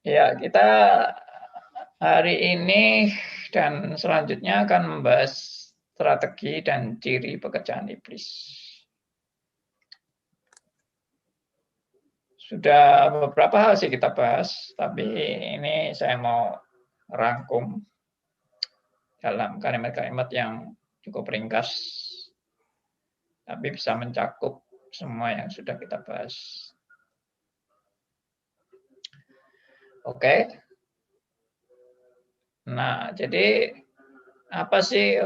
Ya, kita hari ini dan selanjutnya akan membahas strategi dan ciri pekerjaan iblis. Sudah beberapa hal sih kita bahas, tapi ini saya mau rangkum dalam kalimat-kalimat yang cukup ringkas, tapi bisa mencakup semua yang sudah kita bahas. Oke. Nah, jadi apa sih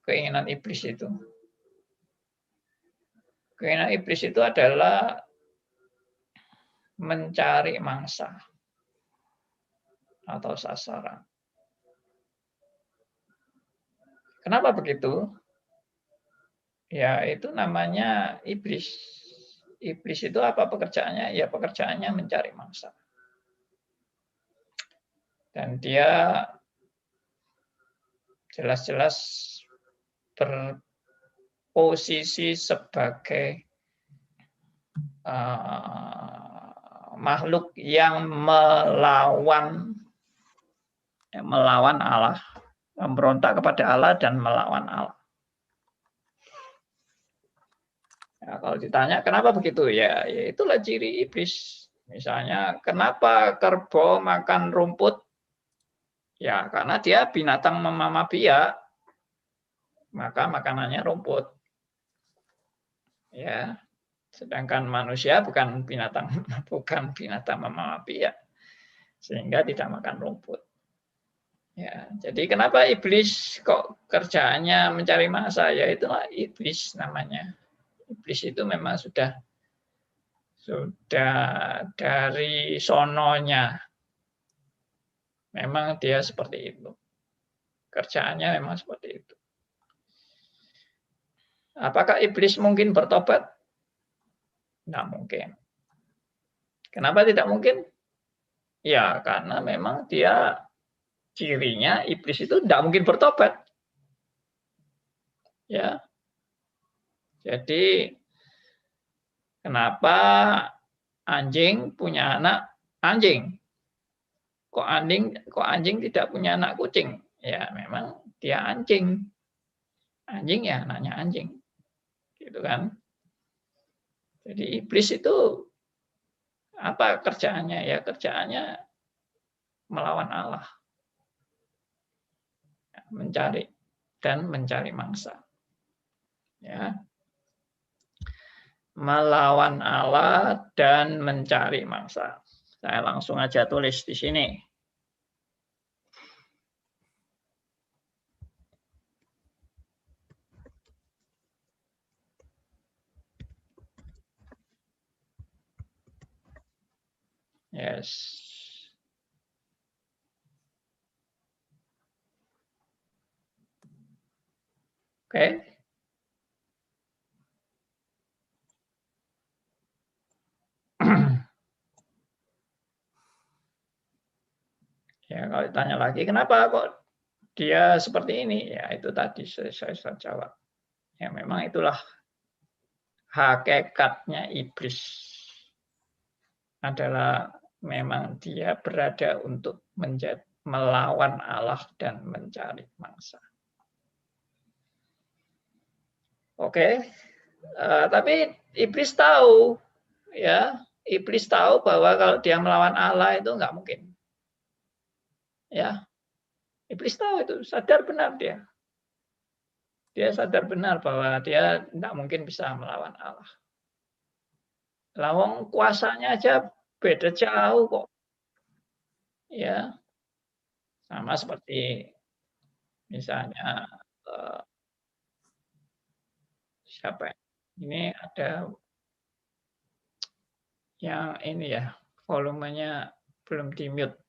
keinginan iblis itu? Keinginan iblis itu adalah mencari mangsa atau sasaran. Kenapa begitu? Ya, itu namanya iblis. Iblis itu apa pekerjaannya? Ya, pekerjaannya mencari mangsa. Dan dia jelas-jelas berposisi sebagai makhluk yang melawan Allah, memberontak kepada Allah dan melawan Allah. Ya, kalau ditanya kenapa begitu, ya itulah ciri iblis. Misalnya, kenapa kerbau makan rumput? Ya, karena dia binatang memamah biak, maka makanannya rumput. Ya, sedangkan manusia bukan binatang memamah biak, sehingga tidak makan rumput. Ya, jadi kenapa iblis kok kerjaannya mencari mangsa? Ya itulah iblis namanya. Iblis itu memang sudah dari sononya. Memang dia seperti itu. Kerjaannya memang seperti itu. Apakah iblis mungkin bertobat? Nggak mungkin. Kenapa tidak mungkin? Ya, karena memang dia cirinya iblis itu tidak mungkin bertobat. Ya, jadi kenapa anjing punya anak anjing? Kok anjing tidak punya anak kucing? Ya, memang dia anjing. Anjing ya anaknya anjing. Gitu kan. Jadi iblis itu apa kerjaannya? Ya kerjaannya melawan Allah. Mencari dan mencari mangsa. Ya. Melawan Allah dan mencari mangsa. Saya langsung aja tulis di sini. Yes. Oke. Ya, kalau ditanya lagi, kenapa kok dia seperti ini? Ya, itu tadi saya jawab. Ya, memang itulah hakikatnya iblis. Adalah memang dia berada untuk melawan Allah dan mencari mangsa. Oke, tapi iblis tahu, ya, iblis tahu bahwa kalau dia melawan Allah itu nggak mungkin. Ya, iblis tahu itu, sadar benar dia. Dia sadar benar bahwa dia tidak mungkin bisa melawan Allah. Lawang kuasanya aja beda jauh kok. Ya, sama seperti misalnya siapa? Ini ada yang ini ya, volumenya belum di-mute.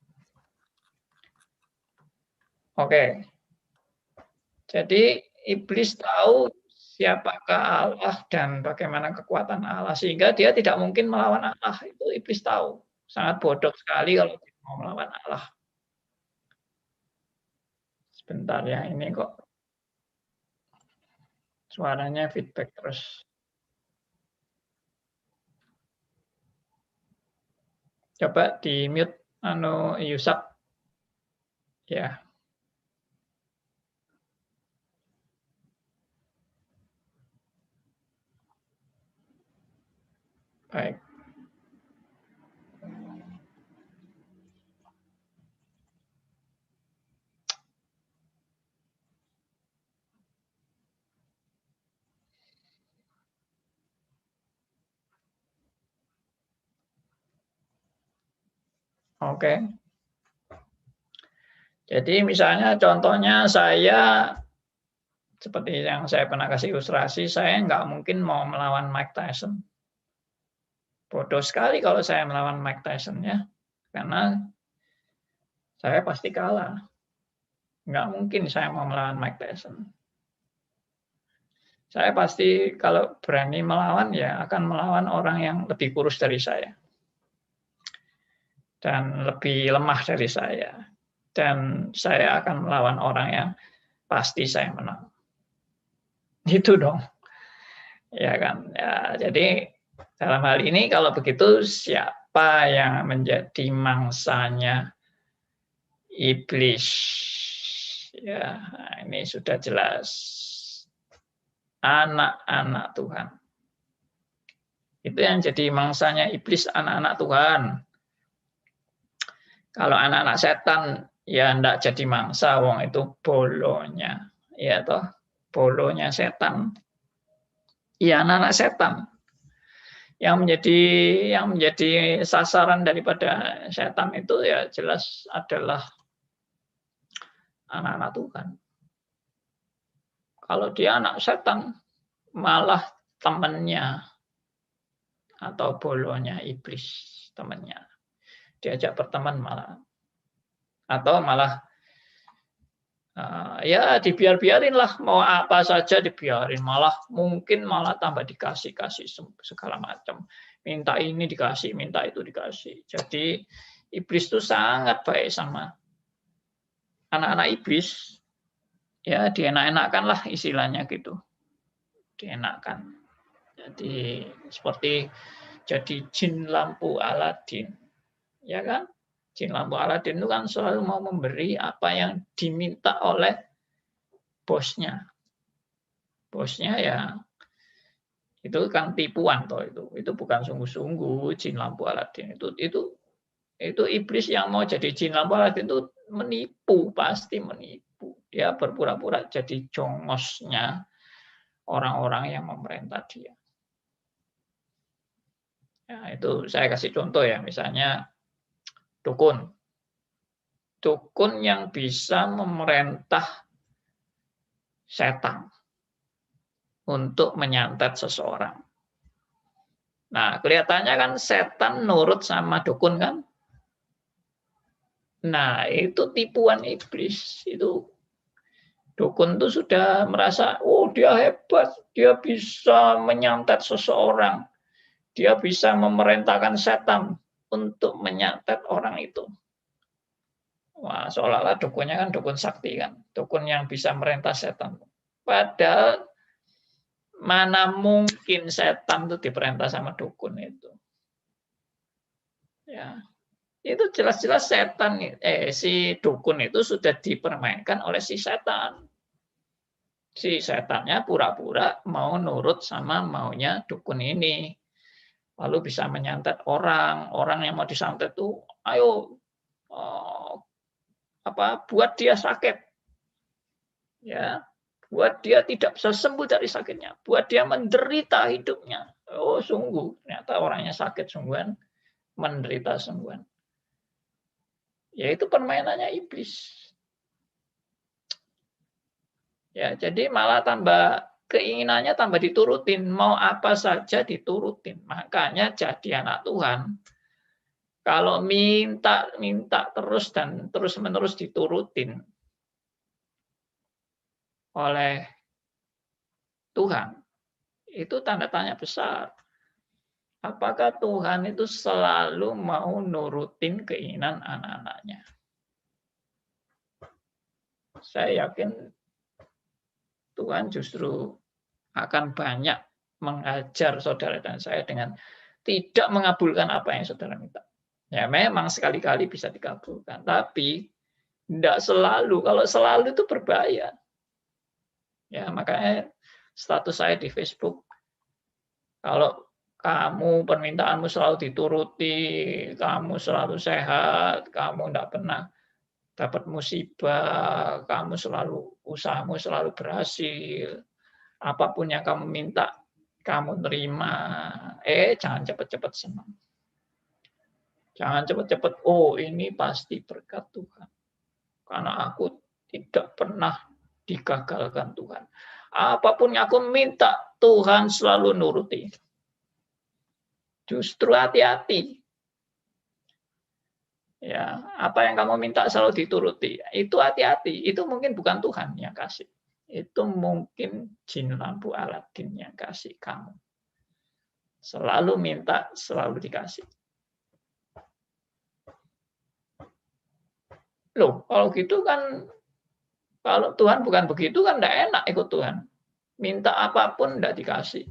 Oke. Jadi iblis tahu siapakah Allah dan bagaimana kekuatan Allah sehingga dia tidak mungkin melawan Allah. Itu iblis tahu. Sangat bodoh sekali kalau dia mau melawan Allah. Sebentar ya, ini kok suaranya feedback terus. Coba di mute Yusuf. Ya, baik. Oke. Jadi misalnya contohnya saya, seperti yang saya pernah kasih ilustrasi, saya nggak mungkin mau melawan Mike Tyson. Bodoh sekali kalau saya melawan Mike Tyson ya, karena saya pasti kalah. Nggak mungkin saya mau melawan Mike Tyson. Saya pasti kalau berani melawan ya akan melawan orang yang lebih kurus dari saya. Dan lebih lemah dari saya. Dan saya akan melawan orang yang pasti saya menang. Itu dong. Ya kan. Ya, jadi dalam hal ini kalau begitu siapa yang menjadi mangsanya iblis? Ya, ini sudah jelas. Anak-anak Tuhan. Itu yang jadi mangsanya iblis, anak-anak Tuhan. Kalau anak-anak setan ya ndak jadi mangsa, wong itu bolonya. Ya toh, bolonya setan. Ya anak-anak setan. Yang menjadi sasaran daripada setan itu ya jelas adalah anak-anak Tuhan. Kalau dia anak setan, malah temannya atau bolonya iblis, temannya. Diajak berteman malah. Atau malah ya dibiarin lah, mau apa saja dibiarin, mungkin malah tambah dikasih segala macam, minta ini dikasih, minta itu dikasih. Jadi iblis itu sangat baik sama anak-anak iblis, ya dienak-enakan lah istilahnya gitu, dienakan. Jadi seperti jadi jin lampu Aladin, ya kan? Jin lampu Aladin itu kan selalu mau memberi apa yang diminta oleh bosnya. Bosnya ya itu kan tipuan toh, itu bukan sungguh-sungguh jin lampu Aladin. Itu iblis yang mau jadi jin lampu Aladin itu menipu, pasti menipu. Dia berpura-pura jadi jongosnya orang-orang yang memerintah dia. Ya, itu saya kasih contoh ya, misalnya dukun. Dukun yang bisa memerintah setan untuk menyantet seseorang. Nah, kelihatannya kan setan nurut sama dukun kan? Nah, itu tipuan iblis. Itu dukun itu sudah merasa, oh dia hebat, dia bisa menyantet seseorang. Dia bisa memerintahkan setan untuk menyantet orang itu. Wah, seolah-olah dukunnya kan dukun sakti kan, dukun yang bisa merintah setan. Padahal mana mungkin setan itu diperintah sama dukun itu. Ya, itu jelas-jelas setan, si dukun itu sudah dipermainkan oleh si setan. Si setannya pura-pura mau nurut sama maunya dukun ini. Lalu bisa menyantet orang yang mau disantet tuh, ayo buat dia sakit. Ya, buat dia tidak bisa sembuh dari sakitnya, buat dia menderita hidupnya. Oh, sungguh, ternyata orangnya sakit sungguhan, menderita sungguhan. Yaitu permainannya iblis. Ya, jadi malah tambah keinginannya tambah diturutin, mau apa saja diturutin. Makanya jadi anak Tuhan, kalau minta terus dan terus-menerus diturutin oleh Tuhan, itu tanda tanya besar. Apakah Tuhan itu selalu mau nurutin keinginan anak-anaknya? Saya yakin Tuhan justru akan banyak mengajar saudara dan saya dengan tidak mengabulkan apa yang saudara minta. Ya memang sekali-kali bisa dikabulkan, tapi tidak selalu. Kalau selalu itu berbahaya. Ya makanya status saya di Facebook, kalau kamu permintaanmu selalu dituruti, kamu selalu sehat, kamu tidak pernah dapat musibah, kamu selalu usahamu selalu berhasil, apapun yang kamu minta kamu terima. Jangan cepat-cepat senang. Jangan cepat-cepat, oh ini pasti berkat Tuhan. Karena aku tidak pernah digagalkan Tuhan. Apapun yang aku minta, Tuhan selalu nuruti. Justru hati-hati. Ya, apa yang kamu minta selalu dituruti. Itu hati-hati. Itu mungkin bukan Tuhan yang kasih. Itu mungkin jin lampu Aladin yang kasih kamu. Selalu minta, selalu dikasih. Loh, kalau gitu kan, kalau Tuhan bukan begitu kan tidak enak ikut Tuhan. Minta apapun tidak dikasih.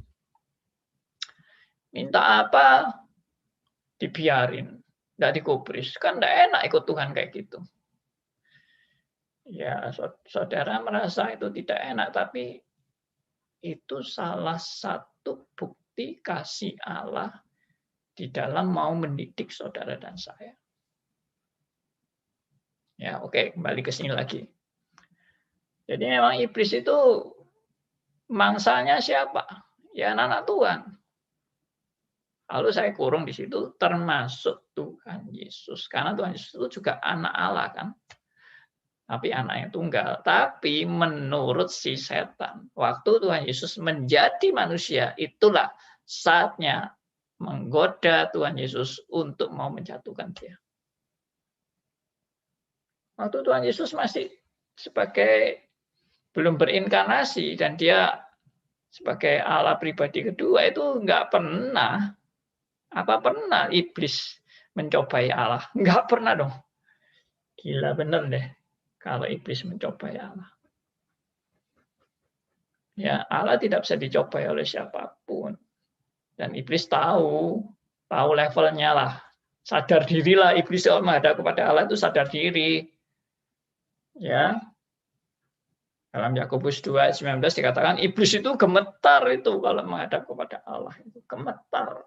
Minta apa, dibiarin. Tidak dikubris. Kan tidak enak ikut Tuhan kayak gitu. Ya, saudara merasa itu tidak enak, tapi itu salah satu bukti kasih Allah di dalam mau mendidik saudara dan saya. Ya, oke, kembali ke sini lagi. Jadi memang iblis itu mangsanya siapa? Ya anak-anak Tuhan. Lalu saya kurung di situ termasuk Tuhan Yesus. Karena Tuhan Yesus itu juga anak Allah kan. Tapi anak yang tunggal. Tapi menurut si setan, waktu Tuhan Yesus menjadi manusia, itulah saatnya menggoda Tuhan Yesus untuk mau menjatuhkan dia. Waktu Tuhan Yesus masih sebagai belum berinkarnasi dan dia sebagai Allah pribadi kedua itu nggak pernah, apa pernah iblis mencobai Allah? Nggak pernah dong. Gila bener deh kalau iblis mencobai Allah. Ya, Allah tidak bisa dicobai oleh siapapun. Dan iblis tahu levelnya lah. Sadar dirilah iblis kalau menghadap kepada Allah itu sadar diri. Ya. Dalam Yakobus 2:19 dikatakan iblis itu gemetar itu kalau menghadap kepada Allah, itu gemetar.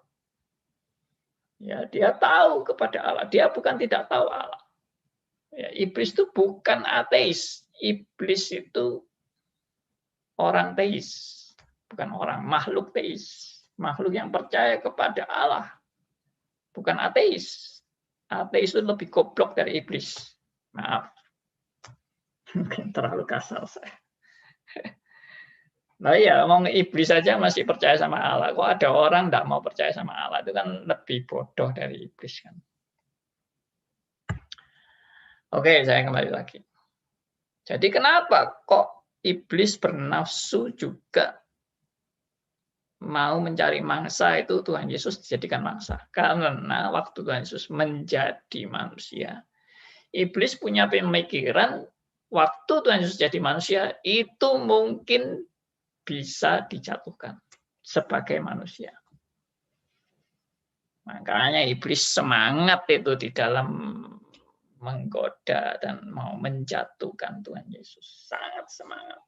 Ya, dia tahu kepada Allah, dia bukan tidak tahu Allah. Ya, iblis itu bukan ateis. Iblis itu orang teis, bukan orang, makhluk teis. Makhluk yang percaya kepada Allah. Bukan ateis. Ateis itu lebih goblok dari iblis. Maaf. Mungkin terlalu kasar saya. Nah ya, ngomong iblis saja masih percaya sama Allah. Kok ada orang tidak mau percaya sama Allah? Itu kan lebih bodoh dari iblis kan. Oke, saya kembali lagi. Jadi kenapa kok iblis bernafsu juga mau mencari mangsa itu Tuhan Yesus dijadikan mangsa? Karena waktu Tuhan Yesus menjadi manusia, iblis punya pemikiran waktu Tuhan Yesus jadi manusia itu mungkin bisa dijatuhkan sebagai manusia. Makanya iblis semangat itu di dalam menggoda dan mau menjatuhkan Tuhan Yesus. Sangat semangat.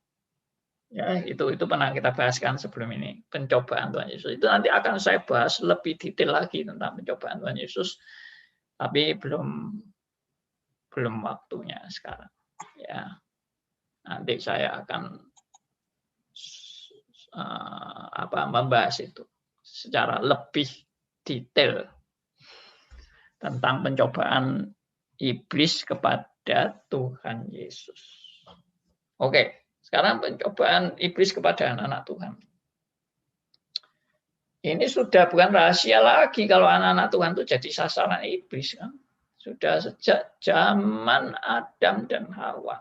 Ya, itu pernah kita bahaskan sebelum ini, pencobaan Tuhan Yesus. Itu nanti akan saya bahas lebih detail lagi tentang pencobaan Tuhan Yesus, tapi belum waktunya sekarang. Ya, nanti saya akan membahas itu secara lebih detail tentang pencobaan iblis kepada Tuhan Yesus. Oke, sekarang pencobaan iblis kepada anak-anak Tuhan. Ini sudah bukan rahasia lagi kalau anak-anak Tuhan itu jadi sasaran iblis kan. Sudah sejak zaman Adam dan Hawa.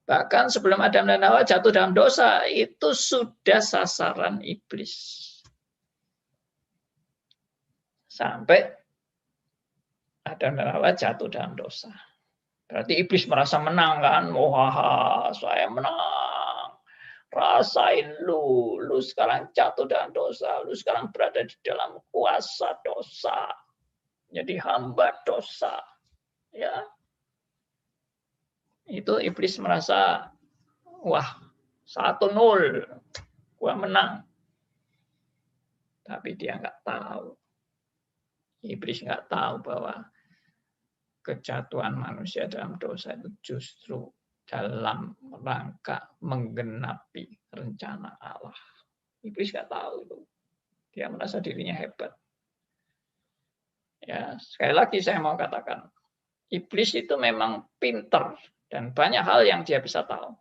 Bahkan sebelum Adam dan Hawa jatuh dalam dosa, itu sudah sasaran iblis. Sampai Adam dan Hawa jatuh dalam dosa. Berarti iblis merasa menang kan? Wah, saya menang. Rasain lu sekarang jatuh dalam dosa, lu sekarang berada di dalam kuasa dosa. jadi hamba dosa. Ya, itu iblis merasa, wah 1-0, gua menang. Tapi dia nggak tahu. Iblis nggak tahu bahwa kejatuhan manusia dalam dosa itu justru dalam rangka menggenapi rencana Allah. Iblis nggak tahu itu. Dia merasa dirinya hebat. Ya, sekali lagi saya mau katakan, iblis itu memang pinter dan banyak hal yang dia bisa tahu.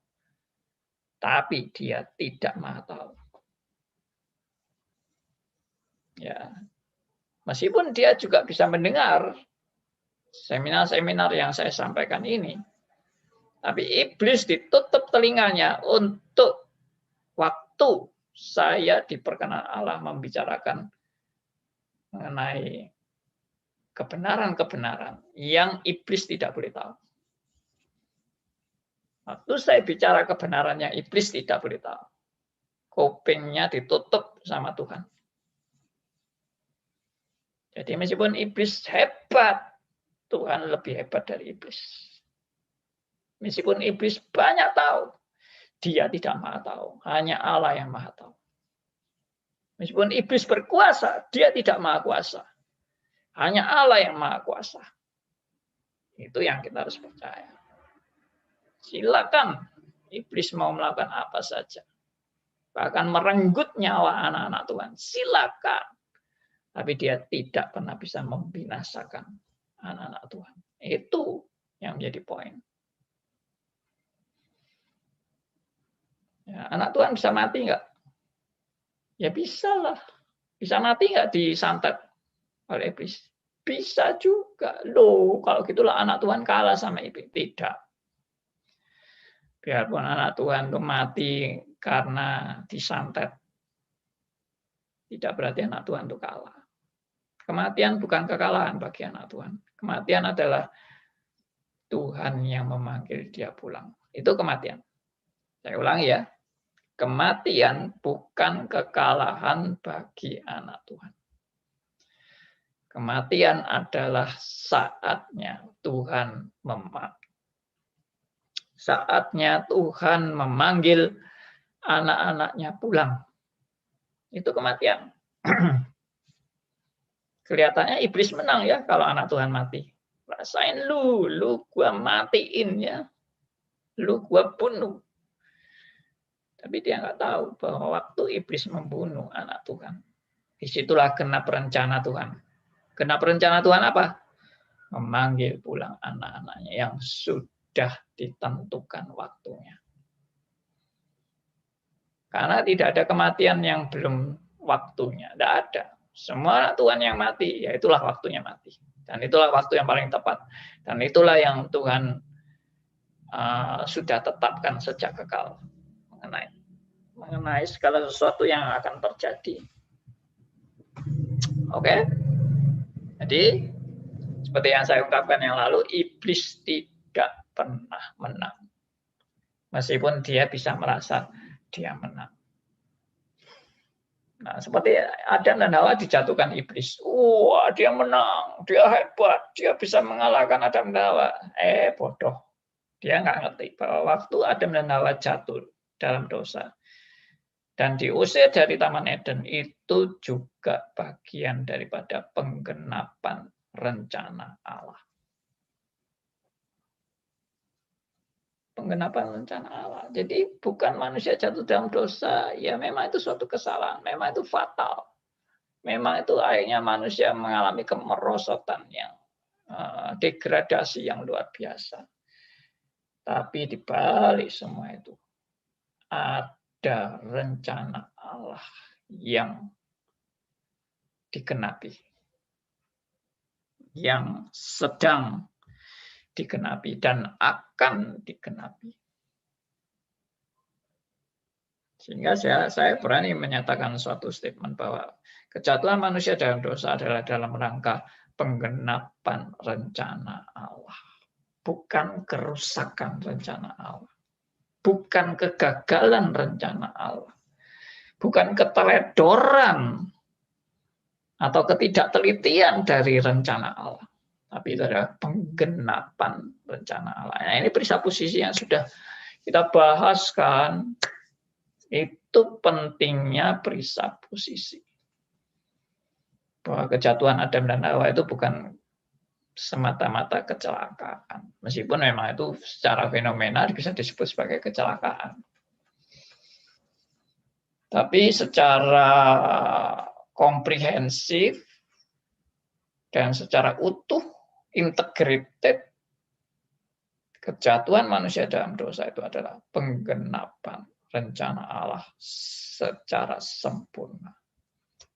Tapi dia tidak maha tahu. Ya, meskipun dia juga bisa mendengar seminar-seminar yang saya sampaikan ini, tapi iblis ditutup telinganya untuk waktu saya diperkenan Allah membicarakan mengenai kebenaran-kebenaran yang iblis tidak boleh tahu. Waktu saya bicara kebenaran yang iblis tidak boleh tahu, kupingnya ditutup sama Tuhan. Jadi meskipun iblis hebat, Tuhan lebih hebat dari iblis. Meskipun iblis banyak tahu, dia tidak maha tahu. Hanya Allah yang maha tahu. Meskipun iblis berkuasa, dia tidak maha kuasa. Hanya Allah yang maha kuasa. Itu yang kita harus percaya. Silakan iblis mau melakukan apa saja. Bahkan merenggut nyawa anak-anak Tuhan. Silakan. Tapi dia tidak pernah bisa membinasakan anak-anak Tuhan. Itu yang menjadi poin. Ya, anak Tuhan bisa mati nggak? Ya bisa lah. Bisa mati nggak disantet oleh iblis? Bisa juga. Loh, kalau gitulah anak Tuhan kalah sama iblis. Tidak. Biarpun anak Tuhan itu mati karena disantet, tidak berarti anak Tuhan itu kalah. Kematian bukan kekalahan bagi anak Tuhan. Kematian adalah Tuhan yang memanggil dia pulang. Itu kematian. Saya ulangi ya. Kematian bukan kekalahan bagi anak Tuhan. Kematian adalah saatnya Tuhan memanggil anak-anaknya pulang. Itu kematian. Kelihatannya iblis menang ya kalau anak Tuhan mati. Rasain lu gua matiin ya. Lu gua bunuh. Tapi dia nggak tahu bahwa waktu iblis membunuh anak Tuhan, disitulah genap rencana Tuhan. Genap rencana Tuhan apa? Memanggil pulang anak-anaknya yang sudah ditentukan waktunya. Karena tidak ada kematian yang belum waktunya. Tidak ada. Semua anak Tuhan yang mati, ya itulah waktunya mati. Dan itulah waktu yang paling tepat. Dan itulah yang Tuhan sudah tetapkan sejak kekal mengenai segala sesuatu yang akan terjadi. Oke? Jadi, seperti yang saya ungkapkan yang lalu, iblis tidak pernah menang. Meskipun dia bisa merasa dia menang. Nah, seperti Adam dan Hawa dijatuhkan iblis. Wah, dia menang, dia hebat, dia bisa mengalahkan Adam dan Hawa. Bodoh. Dia nggak ngerti bahwa waktu Adam dan Hawa jatuh dalam dosa dan diusir dari Taman Eden, itu juga bagian daripada penggenapan rencana Allah. Penggenapan rencana Allah. Jadi bukan manusia jatuh dalam dosa, ya memang itu suatu kesalahan, memang itu fatal. Memang itu akhirnya manusia mengalami kemerosotan yang degradasi yang luar biasa. Tapi di balik semua itu ada rencana Allah yang digenapi, yang sedang digenapi dan akan digenapi. Sehingga saya berani menyatakan suatu statement bahwa kejatuhan manusia dalam dosa adalah dalam rangka penggenapan rencana Allah. Bukan kerusakan rencana Allah. Bukan kegagalan rencana Allah. Bukan keteledoran atau ketidaktelitian dari rencana Allah. Tapi itu adalah penggenapan rencana Allah. Nah, ini presupposisi yang sudah kita bahas kan. Itu pentingnya presupposisi. Bahwa kejatuhan Adam dan Hawa itu bukan semata-mata kecelakaan. Meskipun memang itu secara fenomena bisa disebut sebagai kecelakaan. Tapi secara komprehensif dan secara utuh, integrated, kejatuhan manusia dalam dosa itu adalah penggenapan rencana Allah secara sempurna.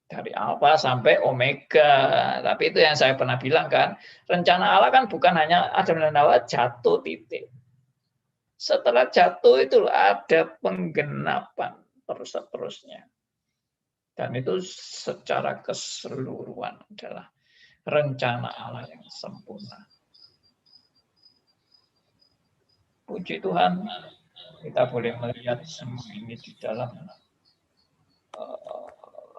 Dari alfa sampai omega. Tapi itu yang saya pernah bilang kan, rencana Allah kan bukan hanya Adam dan Hawa jatuh titik. Setelah jatuh itu ada penggenapan terus-terusnya. Dan itu secara keseluruhan adalah rencana Allah yang sempurna. Puji Tuhan, kita boleh melihat semua ini di dalam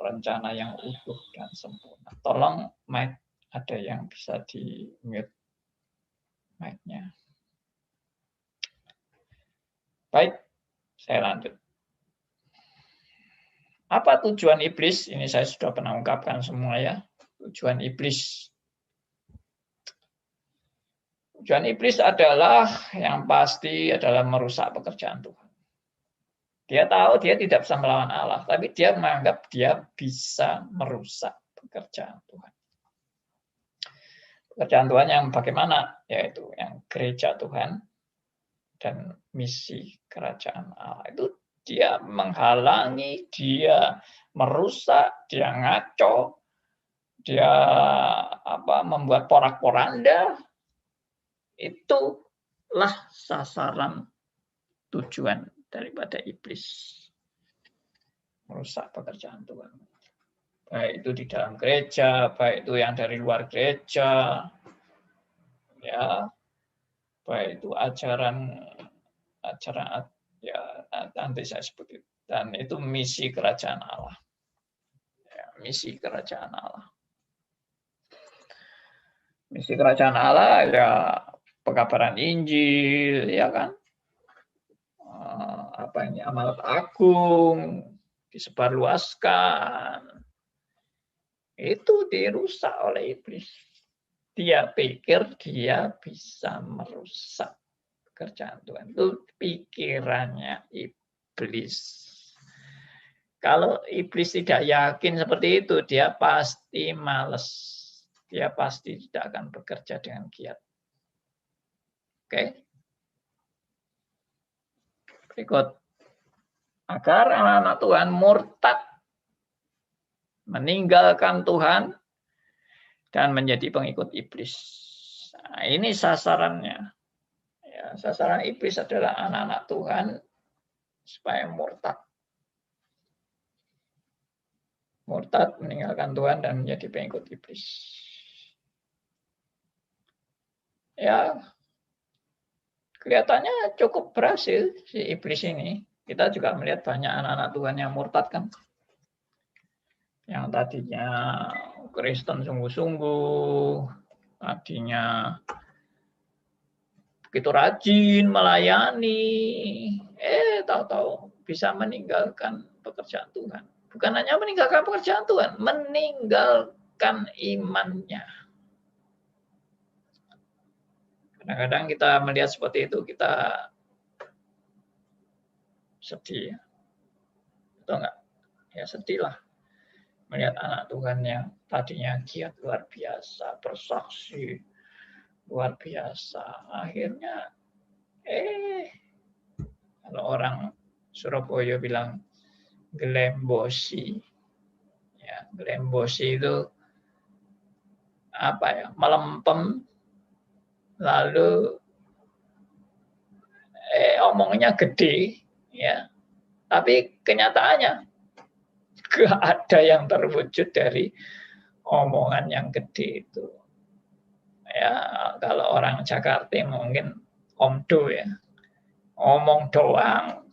rencana yang utuh dan sempurna. Tolong mic ada yang bisa di mute mic-nya. Baik, saya lanjut. Apa tujuan iblis? Ini saya sudah pernah ungkapkan semua ya. Tujuan iblis. Tujuan iblis adalah yang pasti adalah merusak pekerjaan Tuhan. Dia tahu dia tidak bisa melawan Allah, tapi dia menganggap dia bisa merusak pekerjaan Tuhan. Pekerjaan Tuhan yang bagaimana? Yaitu yang gereja Tuhan dan misi kerajaan Allah. Itu dia menghalangi, dia merusak, dia ngaco, dia membuat porak-poranda. Itulah sasaran tujuan daripada iblis, merusak pekerjaan Tuhan. Baik itu di dalam gereja, baik itu yang dari luar gereja, ya, baik itu ajaran ya nanti saya sebut itu. Dan itu misi kerajaan Allah, ya, misi kerajaan Allah. Misi kerajaan Allah ya pekabaran Injil, ya kan? Amanat agung disebarluaskan, itu dirusak oleh iblis. Dia pikir dia bisa merusak pekerjaan Tuhan. Itu pikirannya iblis. Kalau iblis tidak yakin seperti itu, dia pasti malas. Dia pasti tidak akan bekerja dengan giat. Oke. Berikut. Agar anak-anak Tuhan murtad, meninggalkan Tuhan, dan menjadi pengikut iblis. Nah, ini sasarannya. Ya, sasaran iblis adalah anak-anak Tuhan supaya murtad. Murtad, meninggalkan Tuhan, dan menjadi pengikut iblis. Ya, kelihatannya cukup berhasil si iblis ini. Kita juga melihat banyak anak-anak Tuhan yang murtad kan. Yang tadinya Kristen sungguh-sungguh, tadinya begitu rajin melayani, tahu-tahu bisa meninggalkan pekerjaan Tuhan. Bukan hanya meninggalkan pekerjaan Tuhan, meninggalkan imannya. Kadang-kadang kita melihat seperti itu, kita sedih. Betul nggak? Ya sedih lah. Melihat anak Tuhan yang tadinya giat luar biasa, bersaksi luar biasa. Akhirnya, kalau orang Surabaya bilang gelembosi. Ya, gelembosi itu melempem, lalu omongnya gede, ya. Tapi kenyataannya gak ada yang terwujud dari omongan yang gede itu. Ya, kalau orang Jakarta mungkin omdo ya. Omong doang.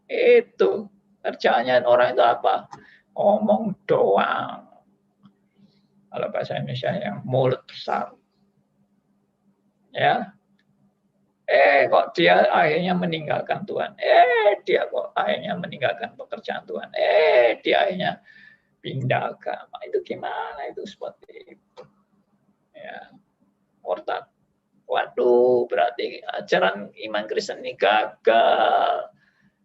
Itu kerjanya orang itu apa? Omong doang. Kalau bahasa Indonesia yang mulut besar. Ya. Kok dia akhirnya meninggalkan Tuhan. Dia kok akhirnya meninggalkan pekerjaan Tuhan. Dia akhirnya pindah agama. Itu gimana itu seperti itu. Ya. Murtad. Waduh, berarti ajaran iman Kristen ini gagal.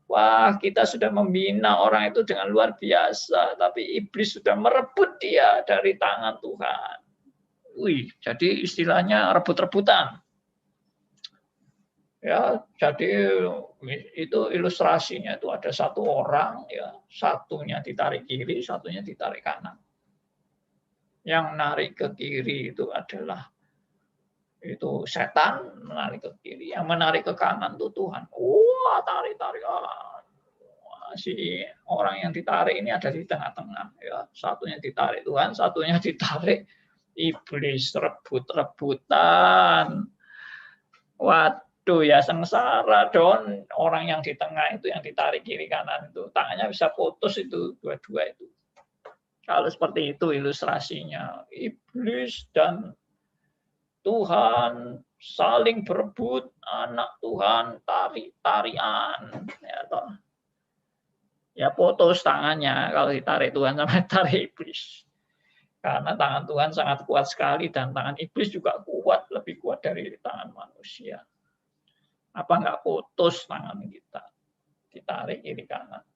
Wah, kita sudah membina orang itu dengan luar biasa, tapi iblis sudah merebut dia dari tangan Tuhan. Wih, jadi istilahnya rebut-rebutan. Ya, jadi itu ilustrasinya itu ada satu orang, ya, satunya ditarik kiri, satunya ditarik kanan. Yang narik ke kiri itu adalah itu setan, menarik ke kiri. Yang menarik ke kanan itu Tuhan. Wah, tarik-tarik. Si orang yang ditarik ini ada di tengah-tengah. Ya, satunya ditarik Tuhan, satunya ditarik iblis, rebut-rebutan. Waduh, ya sengsara Don. Orang yang di tengah itu yang ditarik kiri kanan itu tangannya bisa putus itu dua-dua itu. Kalau seperti itu ilustrasinya, iblis dan Tuhan saling berebut, anak Tuhan tarik-tarian, ya putus tangannya kalau ditarik Tuhan sama tarik iblis. Karena tangan Tuhan sangat kuat sekali dan tangan iblis juga kuat, lebih kuat dari tangan manusia. Apa enggak putus tangan kita ditarik kiri kanan?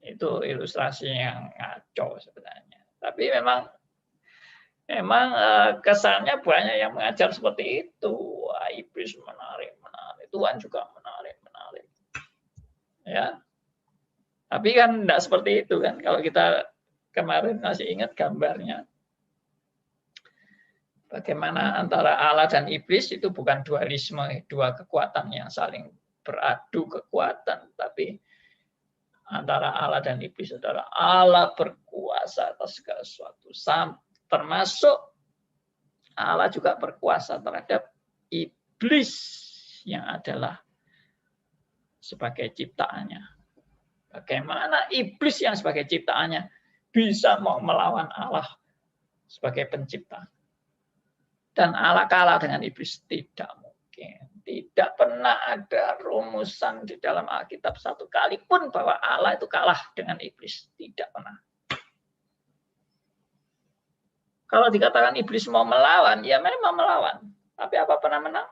Itu ilustrasi yang ngaco sebenarnya. Tapi memang kesannya banyak yang mengajar seperti itu. Wah, iblis menarik. Tuhan juga menarik. Ya. Tapi kan tidak seperti itu kan. Kalau kita kemarin masih ingat gambarnya. Bagaimana antara Allah dan iblis itu bukan dualisme, dua kekuatan yang saling beradu kekuatan, tapi antara Allah dan iblis adalah Allah berkuasa atas segala sesuatu. Termasuk Allah juga berkuasa terhadap iblis yang adalah sebagai ciptaannya. Bagaimana iblis yang sebagai ciptaannya bisa mau melawan Allah sebagai pencipta? Dan Allah kalah dengan iblis? Tidak mungkin. Tidak pernah ada rumusan di dalam Alkitab satu kali pun bahwa Allah itu kalah dengan iblis. Tidak pernah. Kalau dikatakan iblis mau melawan, ya memang melawan. Tapi apa pernah menang?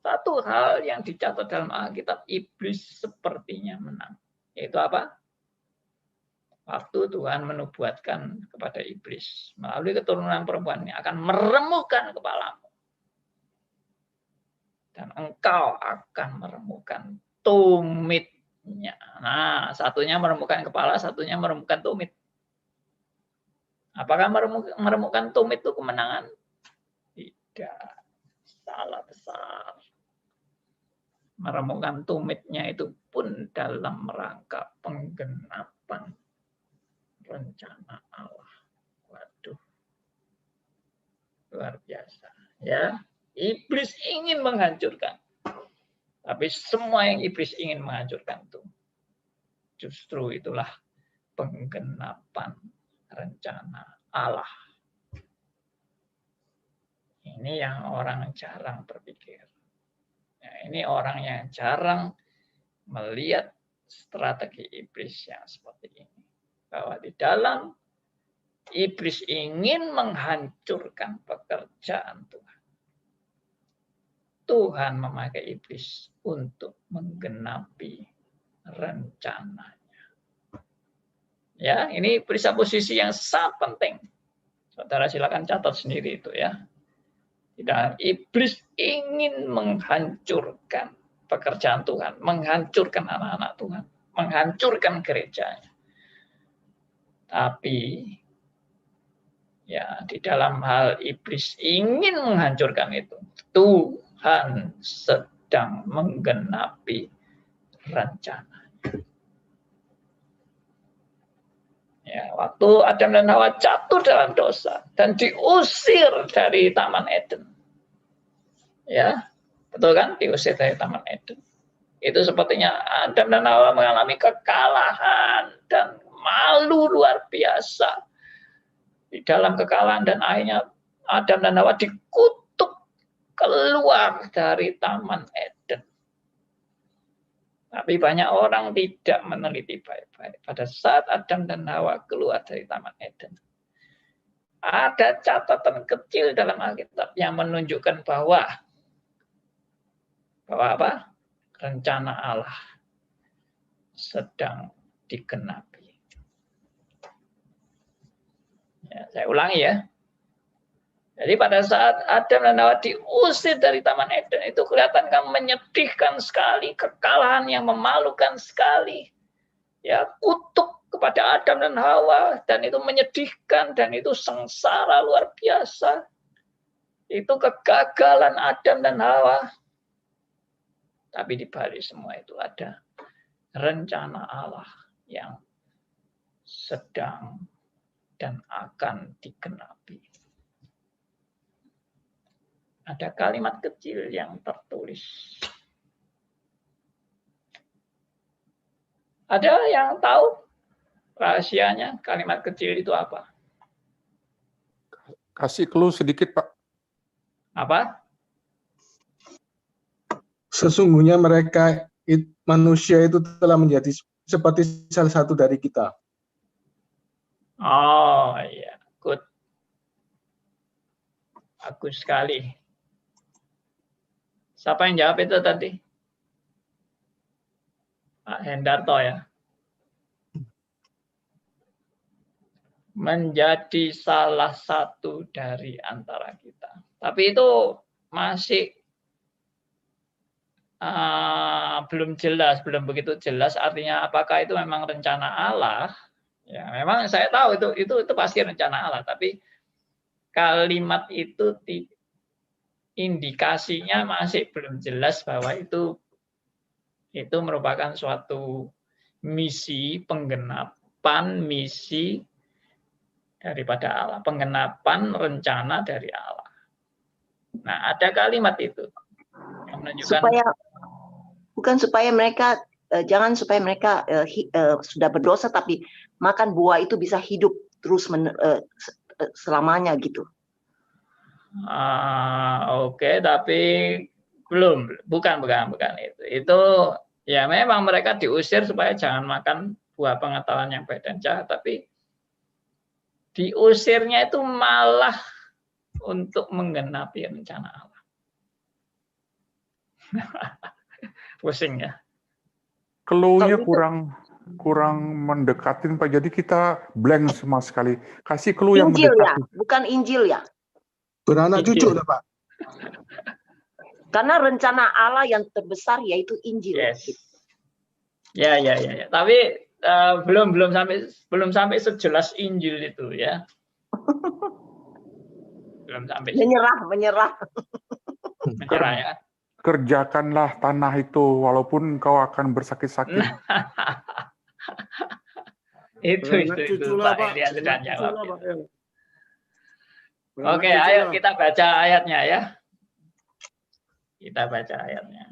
Satu hal yang dicatat dalam Alkitab, iblis sepertinya menang. Yaitu apa? Waktu Tuhan menubuatkan kepada iblis melalui keturunan perempuan ini akan meremukkan kepalamu. Dan engkau akan meremukkan tumitnya. Nah, satunya meremukkan kepala, satunya meremukkan tumit. Apakah meremukkan tumit itu kemenangan? Tidak. Salah besar. Meremukkan tumitnya itu pun dalam rangka penggenapan rencana Allah. Waduh. Luar biasa. Ya, iblis ingin menghancurkan. Tapi semua yang iblis ingin menghancurkan itu justru itulah penggenapan rencana Allah. Ini yang orang jarang berpikir. Ya, ini orang yang jarang melihat strategi iblis yang seperti ini. Bahwa di dalam iblis ingin menghancurkan pekerjaan Tuhan. Tuhan memakai iblis untuk menggenapi rencananya. Ya, ini posisi yang sangat penting. Saudara silakan catat sendiri itu ya. Dan iblis ingin menghancurkan pekerjaan Tuhan, menghancurkan anak-anak Tuhan, menghancurkan gerejanya. Tapi ya di dalam hal iblis ingin menghancurkan itu, Tuhan sedang menggenapi rencananya. Ya, waktu Adam dan Hawa jatuh dalam dosa dan diusir dari Taman Eden. Ya, betul kan? Diusir dari Taman Eden. Itu sepertinya Adam dan Hawa mengalami kekalahan dan malu luar biasa. Di dalam kekalahan dan akhirnya Adam dan Hawa dikutuk keluar dari Taman Eden. Tapi banyak orang tidak meneliti baik-baik. Pada saat Adam dan Hawa keluar dari Taman Eden, ada catatan kecil dalam Alkitab yang menunjukkan bahwa apa? Rencana Allah sedang digenapi. Ya, saya ulangi ya. Jadi pada saat Adam dan Hawa diusir dari Taman Eden, itu kelihatan kan menyedihkan sekali, kekalahan yang memalukan sekali. Ya, kutuk kepada Adam dan Hawa, dan itu menyedihkan, dan itu sengsara luar biasa. Itu kegagalan Adam dan Hawa. Tapi di balik semua itu ada rencana Allah yang sedang dan akan digenapi. Ada kalimat kecil yang tertulis. Ada yang tahu rahasianya kalimat kecil itu apa? Kasih clue sedikit, Pak. Apa? Sesungguhnya mereka manusia itu telah menjadi seperti salah satu dari kita. Oh iya, good. Bagus sekali. Siapa yang jawab itu tadi? Pak Hendarto ya. Menjadi salah satu dari antara kita. Tapi itu masih belum jelas, belum begitu jelas. Artinya apakah itu memang rencana Allah? Ya, memang saya tahu itu pasti rencana Allah. Tapi kalimat itu indikasinya masih belum jelas bahwa itu merupakan suatu misi penggenapan misi daripada Allah, penggenapan rencana dari Allah. Nah, ada kalimat itu yang menunjukkan supaya mereka jangan supaya mereka sudah berdosa tapi makan buah itu bisa hidup terus selamanya gitu. Oke, tapi bukan itu. Itu ya memang mereka diusir supaya jangan makan buah pengetahuan yang baik dan jahat, tapi diusirnya itu malah untuk menggenapi rencana Allah. Pusing ya. Clue-nya kurang mendekatin, Pak. Jadi kita blank sama sekali. Kasih clue yang Injil mendekati. ya, bukan Injil ya. Beranak cucu lah, Pak. Karena rencana Allah yang terbesar yaitu Injil. Yes. Ya. Tapi belum sampai sejelas Injil itu ya. Belum sampai. Menyerah ya. Kerjakanlah tanah itu walaupun kau akan bersakit-sakit. itu Pak Elias sudah jawab. Oke, ayo kita baca ayatnya ya. Kita baca ayatnya.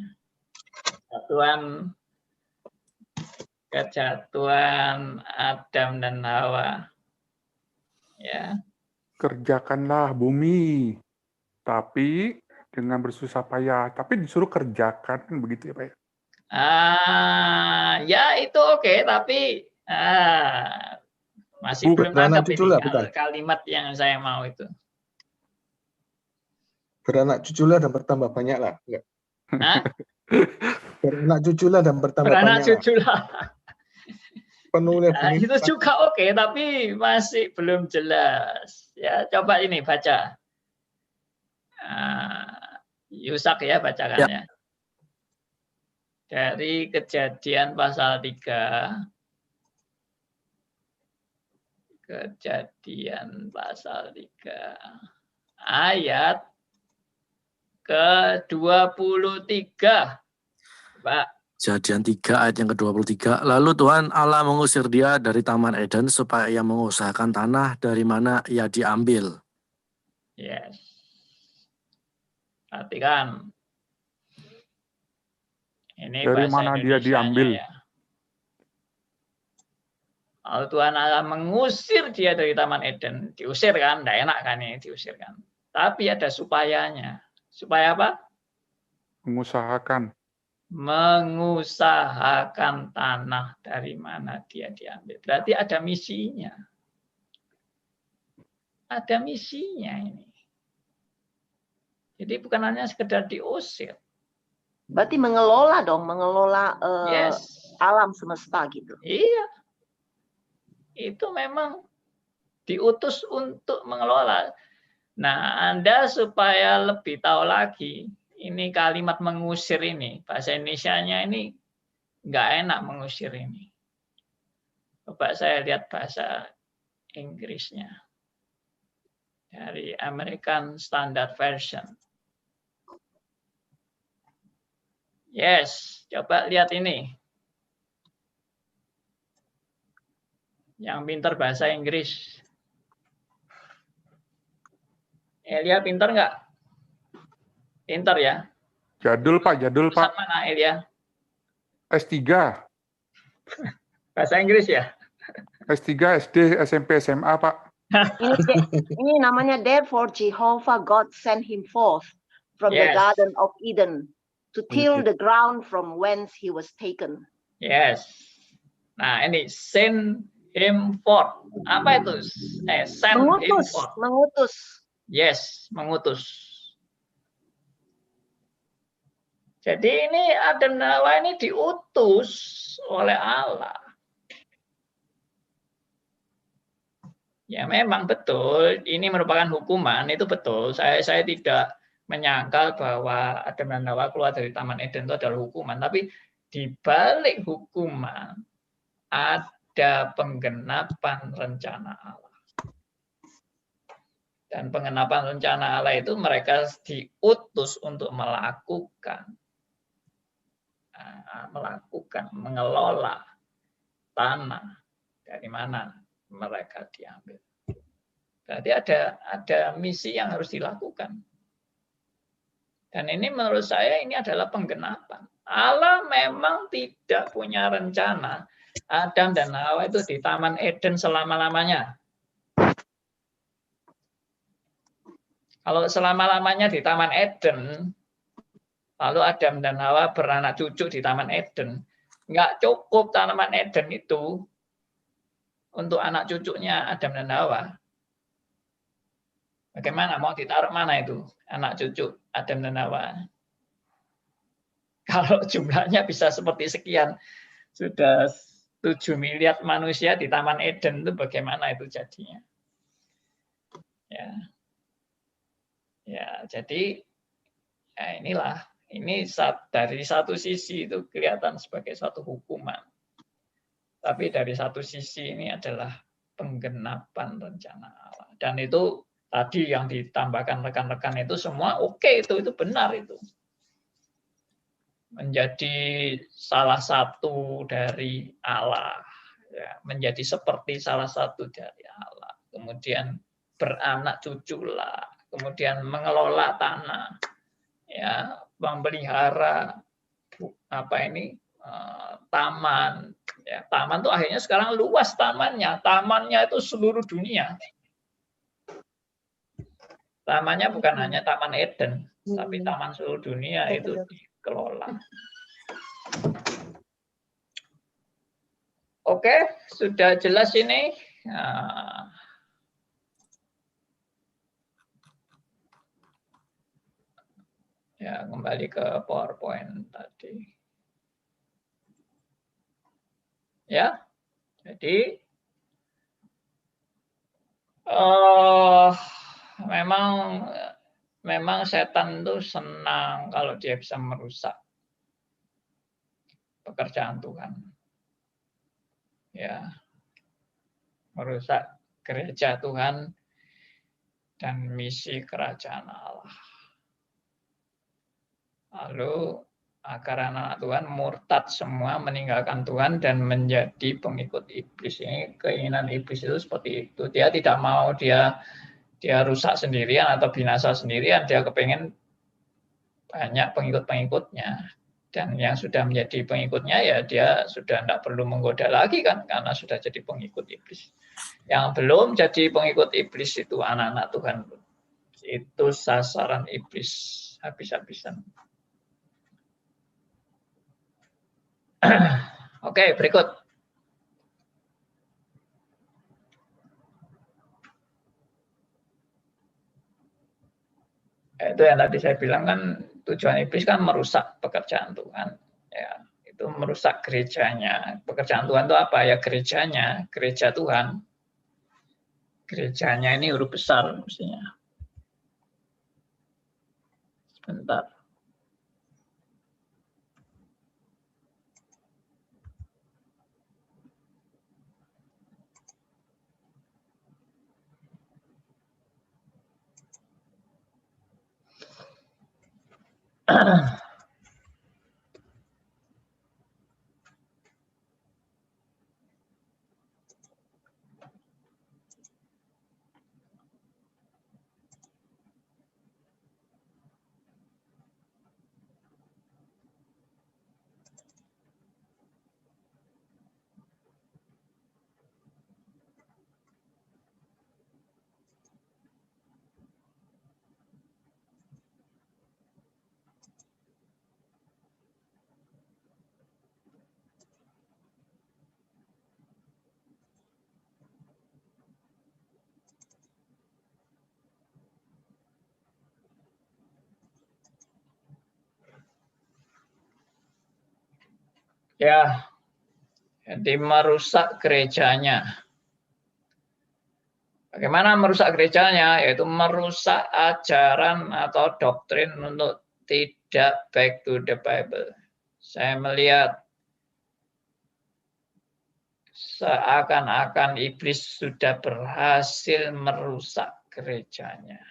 Kejatuhan Adam dan Hawa. Ya. Kerjakanlah bumi, tapi dengan bersusah payah. Tapi disuruh kerjakan, begitu ya Pak? Ya itu oke, tapi masih belum nangkep ini kalimat yang saya mau itu. Beranak cuculah dan bertambah banyak lah. Beranak cuculah dan bertambah beranak banyak. Cuculah. Penulis itu juga oke, tapi masih belum jelas. Ya, coba ini baca. Yusak ya bacakannya. Ya. Dari Kejadian pasal 3. Kejadian pasal 3. Ayat ke-23. Pak. Kejadian 3 ayat yang ke-23. Lalu Tuhan Allah mengusir dia dari Taman Eden supaya ia mengusahakan tanah dari mana ia diambil. Yes. Perhatikan. Ini dari mana dia diambil? Ya. Lalu Tuhan Allah mengusir dia dari Taman Eden. Diusir kan, tidak enak kan ini, diusir kan. Tapi ada supayanya. Supaya apa? Mengusahakan. Mengusahakan tanah dari mana dia diambil. Berarti ada misinya. Ada misinya ini. Jadi bukan hanya sekedar diusir. Berarti mengelola dong, mengelola Yes. alam semesta gitu. Iya. Itu memang diutus untuk mengelola. Nah, Anda supaya lebih tahu lagi, ini kalimat mengusir ini, bahasa Indonesianya ini nggak enak mengusir ini. Coba saya lihat bahasa Inggrisnya. Dari American Standard Version. Yes, coba lihat ini. Yang pintar bahasa Inggris. Elia pintar nggak? Pintar ya? Jadul Pak, jadul Pesan Pak. mana Elia? S3. Bahasa Inggris ya? S3, SD, SMP, SMA Pak. Ini namanya therefore Jehovah God sent him forth from the Yes. Garden of Eden to till the ground from whence he was taken. Yes. Nah ini send him forth. Apa itu? Send him Mengutus, forth. mengutus. Yes, mengutus. Jadi ini Adam dan Hawa ini diutus oleh Allah. Ya memang betul, ini merupakan hukuman, itu betul. Saya tidak menyangkal bahwa Adam dan Hawa keluar dari Taman Eden itu adalah hukuman. Tapi di balik hukuman ada penggenapan rencana Allah. Dan penggenapan rencana Allah itu mereka diutus untuk mengelola tanah dari mana mereka diambil. Berarti ada misi yang harus dilakukan. Dan ini menurut saya ini adalah penggenapan. Allah memang tidak punya rencana Adam dan Hawa itu di Taman Eden selama-lamanya. Kalau selama-lamanya di Taman Eden, lalu Adam dan Hawa beranak cucu di Taman Eden, nggak cukup Taman Eden itu untuk anak cucunya Adam dan Hawa. Bagaimana? Mau ditaruh mana itu anak cucu Adam dan Hawa? Kalau jumlahnya bisa seperti sekian, sudah 7 miliar manusia di Taman Eden itu bagaimana itu jadinya? Ya, jadi ya inilah, ini dari satu sisi itu kelihatan sebagai suatu hukuman. Tapi dari satu sisi ini adalah penggenapan rencana Allah. Dan itu tadi yang ditambahkan rekan-rekan itu semua oke, itu benar itu. Menjadi salah satu dari Allah, ya, menjadi seperti salah satu dari Allah. Kemudian beranak cuculah, kemudian mengelola tanah, ya, memelihara taman. Ya, taman tuh akhirnya sekarang luas tamannya. Tamannya itu seluruh dunia. Tamannya bukan hanya Taman Eden, tapi taman seluruh dunia itu dikelola. Oke, sudah jelas ini. Ya, kembali ke PowerPoint tadi. Ya, jadi memang setan itu senang kalau dia bisa merusak pekerjaan Tuhan. Ya, merusak gereja Tuhan dan misi kerajaan Allah. Lalu agar anak Tuhan murtad semua, meninggalkan Tuhan dan menjadi pengikut iblis. Ini keinginan iblis itu seperti itu. Dia tidak mau dia rusak sendirian atau binasa sendirian. Dia kepengen banyak pengikut-pengikutnya. Dan yang sudah menjadi pengikutnya ya dia sudah tidak perlu menggoda lagi kan, karena sudah jadi pengikut iblis. Yang belum jadi pengikut iblis itu anak-anak Tuhan. Itu sasaran iblis habis-habisan. Oke, berikut. Itu yang tadi saya bilang kan, tujuan iblis kan merusak pekerjaan Tuhan. Ya, itu merusak gerejanya. Pekerjaan Tuhan itu apa? Ya gerejanya, gereja Tuhan. Gerejanya ini huruf besar mestinya. Sebentar. Ya, jadi merusak gerejanya. Bagaimana merusak gerejanya? Yaitu merusak ajaran atau doktrin untuk tidak back to the Bible. Saya melihat seakan-akan iblis sudah berhasil merusak gerejanya.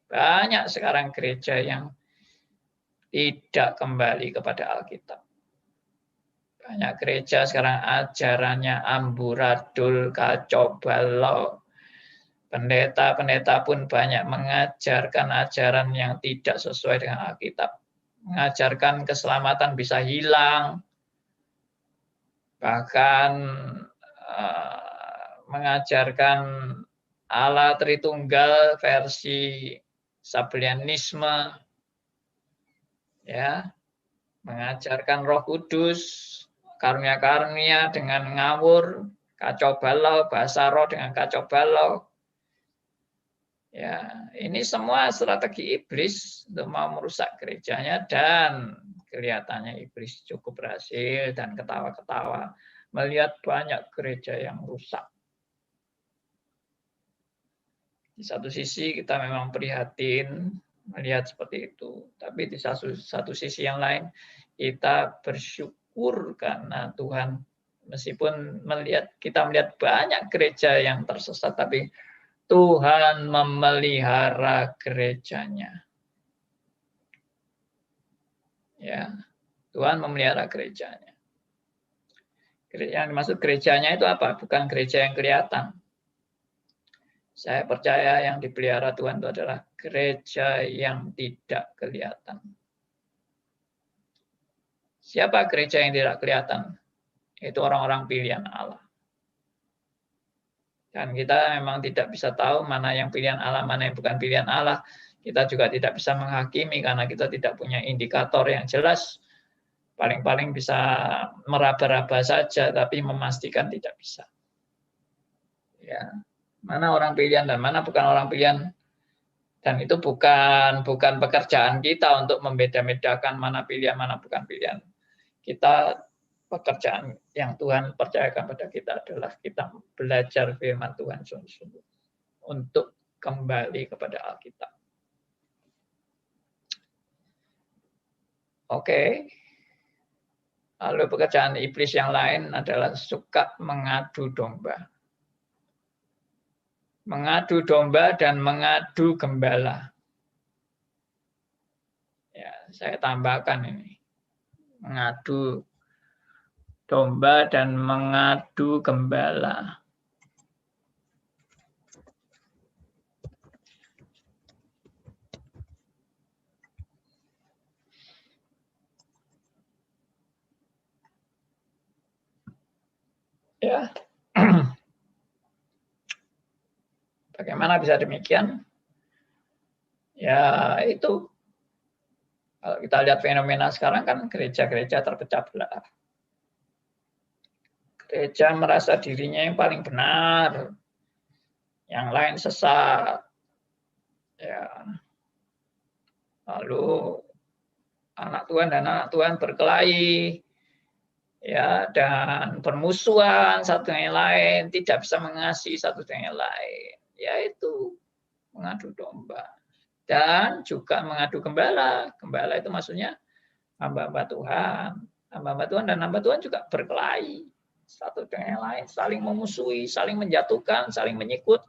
Banyak sekarang gereja yang tidak kembali kepada Alkitab. Banyak gereja sekarang ajarannya amburadul, kacau balau. Pendeta-pendeta pun banyak mengajarkan ajaran yang tidak sesuai dengan Alkitab. Mengajarkan keselamatan bisa hilang. Bahkan mengajarkan Allah Tritunggal versi Sablianisme. Ya, mengajarkan Roh Kudus, karunia-karunia dengan ngawur, kacau balau, bahasa roh dengan kacau balau. Ya, ini semua strategi iblis untuk mau merusak gerejanya, dan kelihatannya iblis cukup berhasil dan ketawa-ketawa melihat banyak gereja yang rusak. Di satu sisi kita memang prihatin melihat seperti itu, tapi di satu sisi yang lain kita bersyukur karena Tuhan, meskipun kita melihat banyak gereja yang tersesat, tapi Tuhan memelihara gerejanya. Ya, Tuhan memelihara gerejanya. Yang dimaksud gerejanya itu apa? Bukan gereja yang kelihatan. Saya percaya yang dipelihara Tuhan itu adalah gereja yang tidak kelihatan. Siapa gereja yang tidak kelihatan? Itu orang-orang pilihan Allah. Dan kita memang tidak bisa tahu mana yang pilihan Allah, mana yang bukan pilihan Allah. Kita juga tidak bisa menghakimi karena kita tidak punya indikator yang jelas. Paling-paling bisa meraba-raba saja, tapi memastikan tidak bisa. Ya, mana orang pilihan dan mana bukan orang pilihan. Dan itu bukan pekerjaan kita untuk membeda-bedakan mana pilihan, mana bukan pilihan. Pekerjaan yang Tuhan percayakan pada kita adalah kita belajar firman Tuhan sungguh-sungguh untuk kembali kepada Alkitab. Oke. Lalu pekerjaan iblis yang lain adalah suka mengadu domba. Mengadu domba dan mengadu gembala. Ya, saya tambahkan ini. Mengadu domba dan mengadu gembala. Ya. Bagaimana bisa demikian? Ya itu, kalau kita lihat fenomena sekarang kan gereja-gereja terpecah belah. Gereja merasa dirinya yang paling benar, yang lain sesat. Ya. Lalu anak Tuhan dan anak Tuhan berkelahi, ya, dan bermusuhan satu dengan yang lain, tidak bisa mengasihi satu dengan yang lain, yaitu mengadu domba. Dan juga mengadu gembala. Gembala itu maksudnya hamba-hamba Tuhan. Hamba-hamba Tuhan dan hamba Tuhan juga berkelahi satu dengan yang lain, saling memusuhi, saling menjatuhkan, saling menyikut,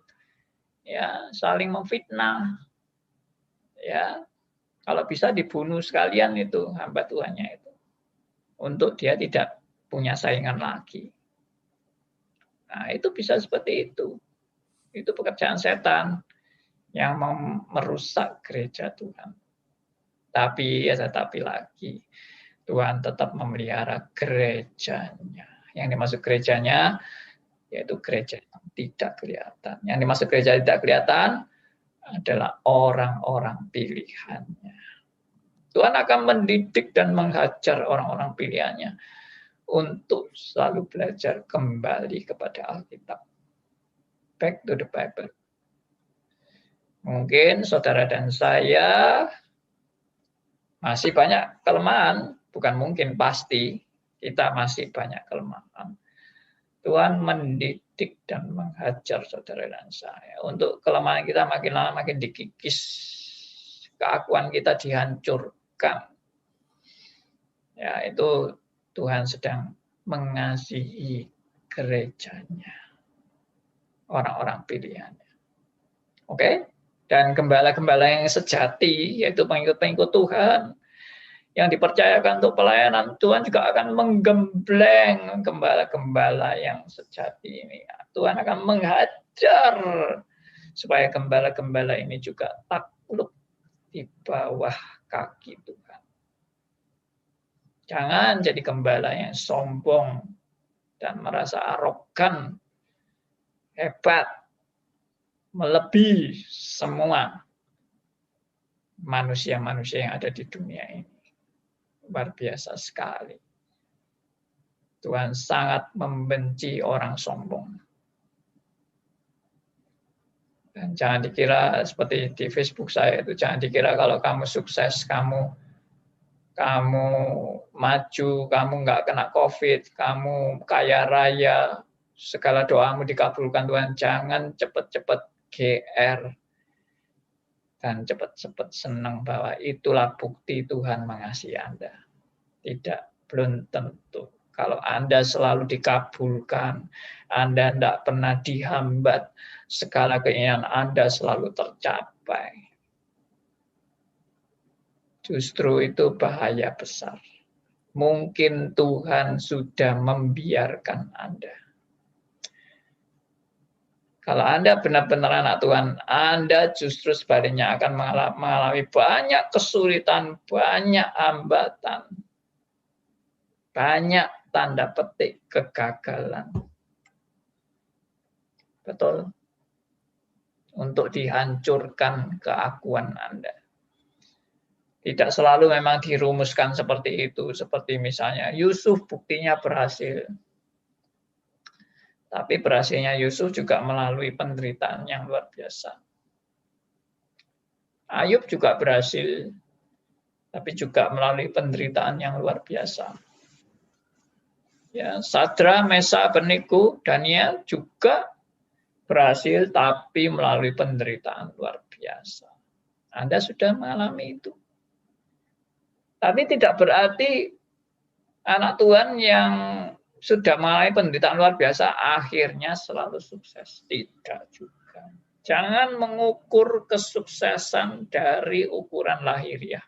ya, saling memfitnah. Ya, kalau bisa dibunuh sekalian itu hamba Tuhannya itu, untuk dia tidak punya saingan lagi. Nah, itu bisa seperti itu. Itu pekerjaan setan yang mau merusak gereja Tuhan. Tapi lagi, Tuhan tetap memelihara gerejanya. Yang dimaksud gerejanya yaitu gereja yang tidak kelihatan. Yang dimaksud gereja tidak kelihatan adalah orang-orang pilihannya. Tuhan akan mendidik dan menghajar orang-orang pilihannya untuk selalu belajar kembali kepada Alkitab. Back to the Bible. Mungkin saudara dan saya masih banyak kelemahan, bukan mungkin, pasti kita masih banyak kelemahan. Tuhan mendidik dan menghajar saudara dan saya untuk kelemahan kita makin lama makin dikikis, keakuan kita dihancurkan. Ya, itu Tuhan sedang mengasihi gerejanya, orang-orang pilihannya. Oke? Dan gembala-gembala yang sejati, yaitu pengikut-pengikut Tuhan, yang dipercayakan untuk pelayanan, Tuhan juga akan menggembleng gembala-gembala yang sejati ini. Tuhan akan menghajar supaya gembala-gembala ini juga takluk di bawah kaki Tuhan. Jangan jadi gembala yang sombong dan merasa arogan, hebat, melebihi semua manusia-manusia yang ada di dunia ini. Luar biasa sekali. Tuhan sangat membenci orang sombong. Dan jangan dikira seperti di Facebook saya itu, jangan dikira kalau kamu sukses, kamu maju, kamu nggak kena COVID, kamu kaya raya, segala doamu dikabulkan Tuhan. Jangan cepat-cepat GR dan cepat-cepat senang bahwa itulah bukti Tuhan mengasihi Anda. Tidak, belum tentu. Kalau Anda selalu dikabulkan, Anda tidak pernah dihambat, segala keinginan Anda selalu tercapai. Justru itu bahaya besar. Mungkin Tuhan sudah membiarkan Anda. Kalau Anda benar-benar anak Tuhan, Anda justru sebaliknya akan mengalami banyak kesulitan, banyak hambatan, banyak tanda petik kegagalan. Betul? Untuk dihancurkan keakuan Anda. Tidak selalu memang dirumuskan seperti itu. Seperti misalnya Yusuf buktinya berhasil. Tapi berhasilnya Yusuf juga melalui penderitaan yang luar biasa. Ayub juga berhasil, tapi juga melalui penderitaan yang luar biasa. Ya, Sadra, Mesa, Abednego, Daniel juga berhasil, tapi melalui penderitaan luar biasa. Anda sudah mengalami itu. Tapi tidak berarti anak Tuhan yang sudah mengalami penderitaan luar biasa, akhirnya selalu sukses. Tidak juga. Jangan mengukur kesuksesan dari ukuran lahiriah.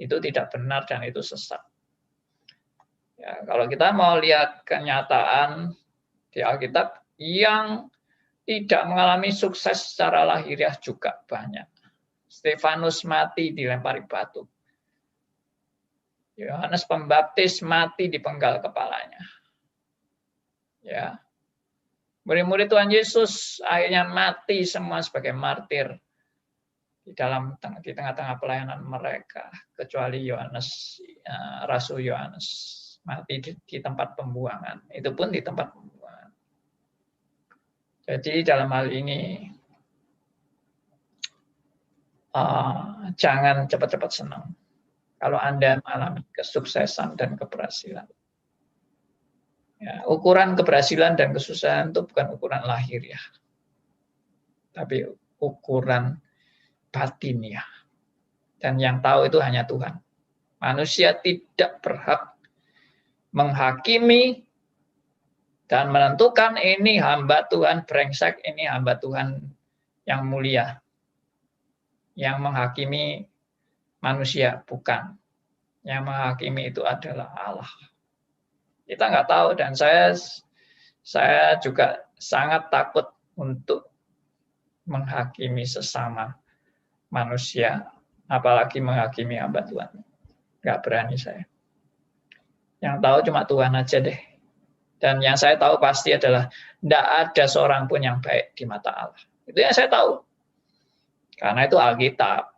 Itu tidak benar dan itu sesat. Ya, kalau kita mau lihat kenyataan di Alkitab, yang tidak mengalami sukses secara lahiriah juga banyak. Stefanus mati dilempari batu. Yohanes Pembaptis mati dipenggal kepalanya. Ya, murid-murid Tuhan Yesus akhirnya mati semua sebagai martir di tengah-tengah pelayanan mereka, kecuali Yohanes, Rasul Yohanes mati di tempat pembuangan. Itu pun di tempat pembuangan. Jadi dalam hal ini jangan cepat-cepat senang kalau Anda mengalami kesuksesan dan keberhasilan. Ya, ukuran keberhasilan dan kesuksesan itu bukan ukuran lahir ya, tapi ukuran batinnya. Dan yang tahu itu hanya Tuhan. Manusia tidak berhak menghakimi dan menentukan ini hamba Tuhan brengsek, ini hamba Tuhan yang mulia. Yang menghakimi manusia, bukan. Yang menghakimi itu adalah Allah. Kita nggak tahu, dan saya juga sangat takut untuk menghakimi sesama manusia, apalagi menghakimi hamba Tuhan. Nggak berani saya. Yang tahu cuma Tuhan aja deh. Dan yang saya tahu pasti adalah tidak ada seorang pun yang baik di mata Allah. Itu yang saya tahu. Karena itu Alkitab.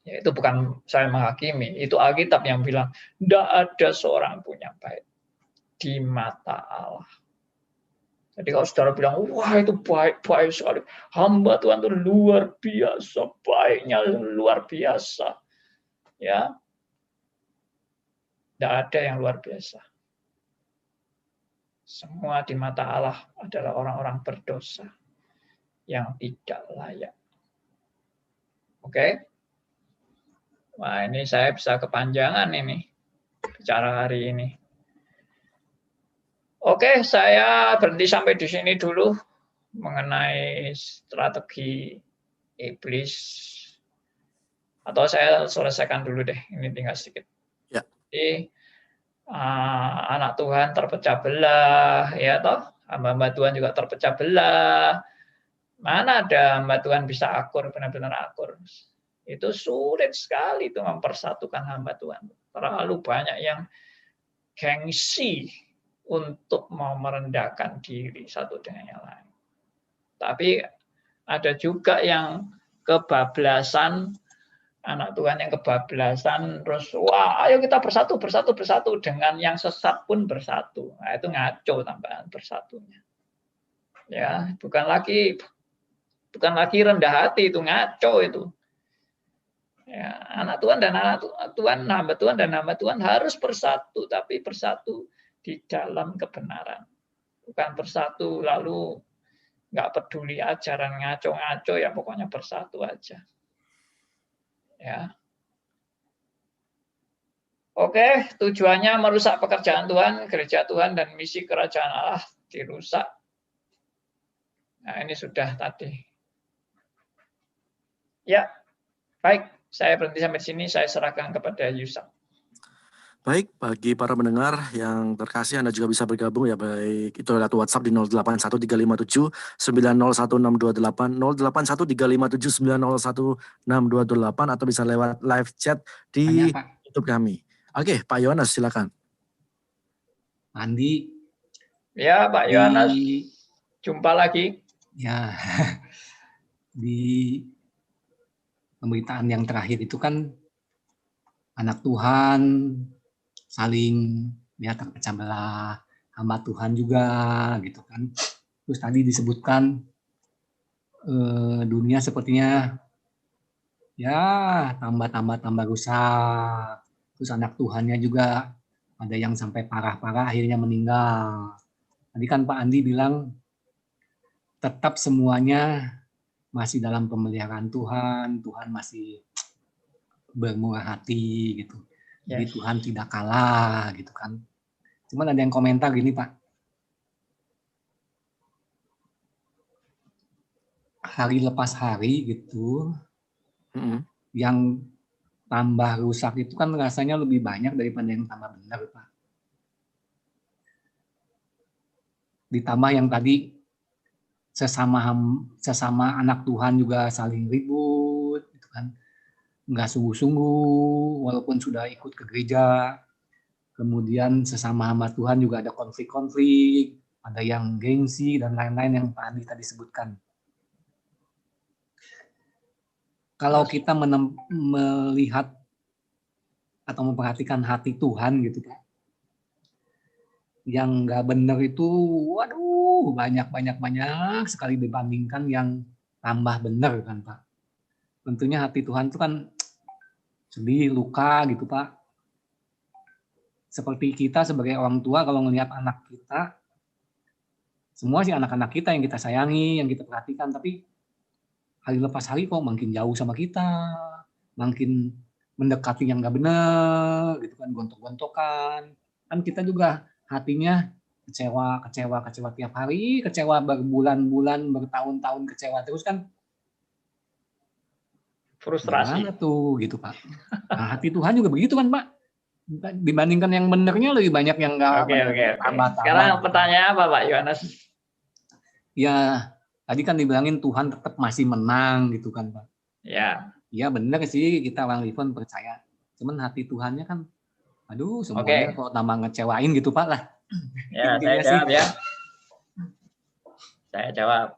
Ya, itu bukan saya menghakimi. Itu Alkitab yang bilang tidak ada seorang pun yang baik di mata Allah. Jadi kalau saudara bilang, wah itu baik-baik sekali. Hamba Tuhan itu luar biasa. Baiknya luar biasa. Ya, tidak ada yang luar biasa. Semua di mata Allah adalah orang-orang berdosa yang tidak layak. Oke? Wah, ini saya bisa kepanjangan ini bicara hari ini. Oke, saya berhenti sampai di sini dulu mengenai strategi iblis. Atau saya selesaikan dulu deh, ini tinggal sedikit. Ya. Jadi, anak Tuhan terpecah belah, ya toh, hamba-hamba Tuhan juga terpecah belah. Mana ada hamba Tuhan bisa akur, benar-benar akur. Itu sulit sekali itu mempersatukan hamba Tuhan. Terlalu banyak yang gengsi untuk mau merendahkan diri satu dengan yang lain. Tapi ada juga yang kebablasan, anak Tuhan yang kebablasan, terus wah ayo kita bersatu dengan yang sesat pun bersatu. Nah, itu ngaco tambahan bersatunya. Ya, bukan lagi rendah hati, itu ngaco itu. Ya, anak Tuhan dan anak Tuhan, hamba Tuhan dan hamba Tuhan harus bersatu, tapi bersatu di dalam kebenaran. Bukan bersatu lalu nggak peduli ajaran ngaco-ngaco, ya pokoknya bersatu aja. Ya. Oke, tujuannya merusak pekerjaan Tuhan, gereja Tuhan, dan misi kerajaan Allah dirusak. Nah, ini sudah tadi. Ya, baik. Saya berhenti sampai sini, saya serahkan kepada Yusak. Baik, bagi para pendengar yang terkasih, Anda juga bisa bergabung ya, baik itu lewat WhatsApp di 081357901628, 081357901628, atau bisa lewat live chat di YouTube kami. Oke, Pak Yohanes, silakan. Andi. Ya, Pak Yohanes. Jumpa lagi. Ya, di pemberitaan yang terakhir itu kan anak Tuhan saling ya terpecah belah, hamba Tuhan juga gitu kan. Terus tadi disebutkan dunia sepertinya ya tambah rusak. Terus anak Tuhannya juga ada yang sampai parah-parah akhirnya meninggal. Tadi kan Pak Andi bilang tetap semuanya masih dalam pemeliharaan Tuhan, Tuhan masih bermurah hati gitu. Jadi yes. Tuhan tidak kalah gitu kan. Cuman ada yang komentar gini Pak. Hari lepas hari gitu, yang tambah rusak itu kan rasanya lebih banyak daripada yang tambah benar Pak. Ditambah yang tadi sesama anak Tuhan juga saling ribut gitu kan, nggak sungguh-sungguh walaupun sudah ikut ke gereja. Kemudian sesama hamba Tuhan juga ada konflik-konflik, ada yang gengsi dan lain-lain yang Pak Andi tadi sebutkan. Kalau kita melihat atau memperhatikan hati Tuhan gitu Pak, yang nggak benar itu, waduh, banyak sekali dibandingkan yang tambah benar kan Pak. Tentunya hati Tuhan itu kan sedih, luka gitu Pak. Seperti kita sebagai orang tua kalau ngelihat anak kita, semua sih anak-anak kita yang kita sayangi, yang kita perhatikan, tapi hari lepas hari kok makin jauh sama kita, makin mendekati yang nggak benar, gitu kan, gontok-gontokan. Kan kita juga hatinya kecewa tiap hari, kecewa berbulan-bulan, bertahun-tahun kecewa terus kan. Frustrasi. Gimana tuh gitu Pak. Nah, hati Tuhan juga begitu kan Pak. Dibandingkan yang benernya lebih banyak yang nggak bener. Sekarang pertanyaan apa Pak Yohanes? Ya, tadi kan dibilangin Tuhan tetap masih menang gitu kan Pak. Ya. Ya bener sih kita orang Livon percaya. Cuman hati Tuhannya kan, aduh semuanya kok tambah ngecewain gitu Pak lah. Ya, saya jawab ya. Saya jawab.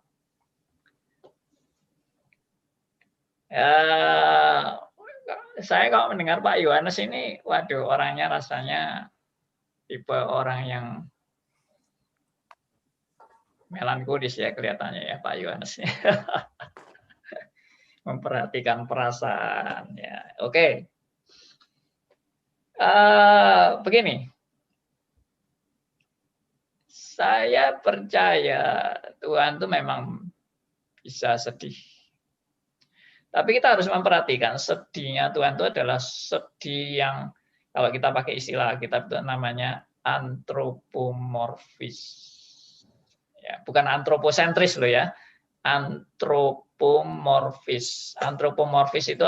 Saya kalau mendengar Pak Yohanes ini, waduh, orangnya rasanya tipe orang yang melankolis ya kelihatannya ya Pak Yohanes. Memperhatikan perasaan ya. Oke. Begini. Saya percaya Tuhan itu memang bisa sedih. Tapi kita harus memperhatikan sedihnya Tuhan itu adalah sedih yang kalau kita pakai istilah kita itu namanya antropomorfis. Ya, bukan antroposentris loh ya. Antropomorfis. Antropomorfis itu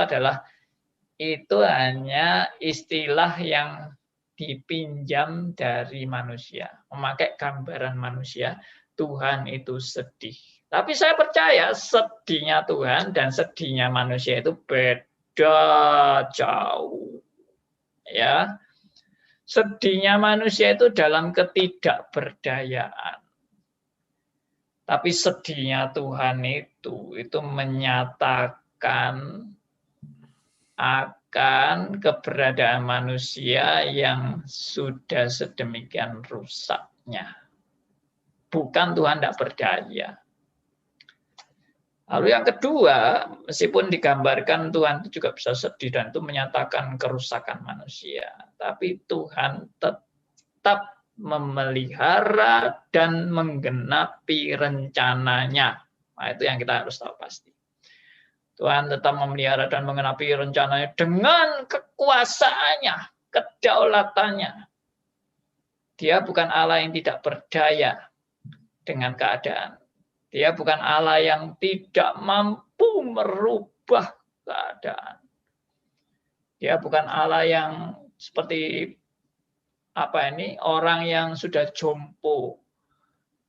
hanya istilah yang dipinjam dari manusia, memakai gambaran manusia. Tuhan itu sedih. Tapi saya percaya sedihnya Tuhan dan sedihnya manusia itu beda jauh. Ya. Sedihnya manusia itu dalam ketidakberdayaan. Tapi sedihnya Tuhan itu menyatakan akan keberadaan manusia yang sudah sedemikian rusaknya. Bukan Tuhan tidak berdaya. Lalu yang kedua, meskipun digambarkan Tuhan itu juga bisa sedih dan itu menyatakan kerusakan manusia. Tapi Tuhan tetap memelihara dan menggenapi rencananya. Nah, itu yang kita harus tahu pasti. Tuhan tetap memelihara dan menggenapi rencananya dengan kekuasaannya, kedaulatannya. Dia bukan Allah yang tidak berdaya dengan keadaan. Dia bukan Allah yang tidak mampu merubah keadaan. Dia bukan Allah yang seperti orang yang sudah jompo,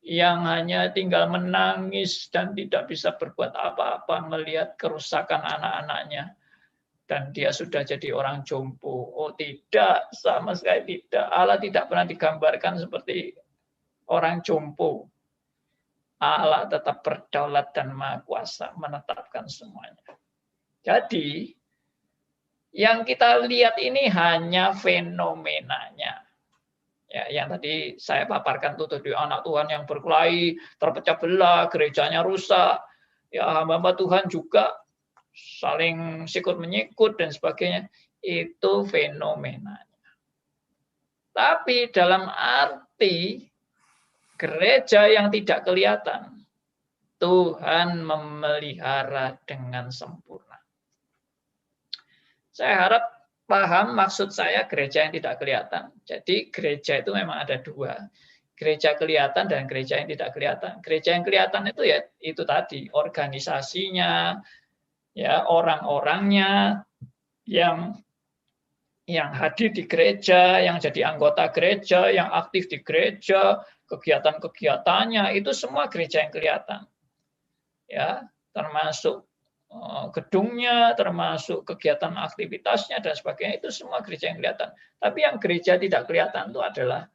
yang hanya tinggal menangis dan tidak bisa berbuat apa-apa melihat kerusakan anak-anaknya. Dan dia sudah jadi orang jompo. Oh tidak, sama sekali tidak. Allah tidak pernah digambarkan seperti orang jompo. Allah tetap berdaulat dan maha kuasa menetapkan semuanya. Jadi, yang kita lihat ini hanya fenomenanya. Ya, yang tadi saya paparkan tuh tadi anak Tuhan yang berkelahi, terpecah belah, gerejanya rusak. Ya, hamba-hamba Tuhan juga saling sikut menyikut dan sebagainya. Itu fenomenanya. Tapi dalam arti gereja yang tidak kelihatan, Tuhan memelihara dengan sempurna. Saya harap paham maksud saya gereja yang tidak kelihatan. Jadi gereja itu memang ada dua. Gereja kelihatan dan gereja yang tidak kelihatan. Gereja yang kelihatan itu ya itu tadi, organisasinya, ya orang-orangnya yang hadir di gereja, yang jadi anggota gereja, yang aktif di gereja, kegiatan-kegiatannya itu semua gereja yang kelihatan. Ya, termasuk gedungnya, termasuk kegiatan aktivitasnya dan sebagainya, itu semua gereja yang kelihatan. Tapi yang gereja tidak kelihatan itu adalah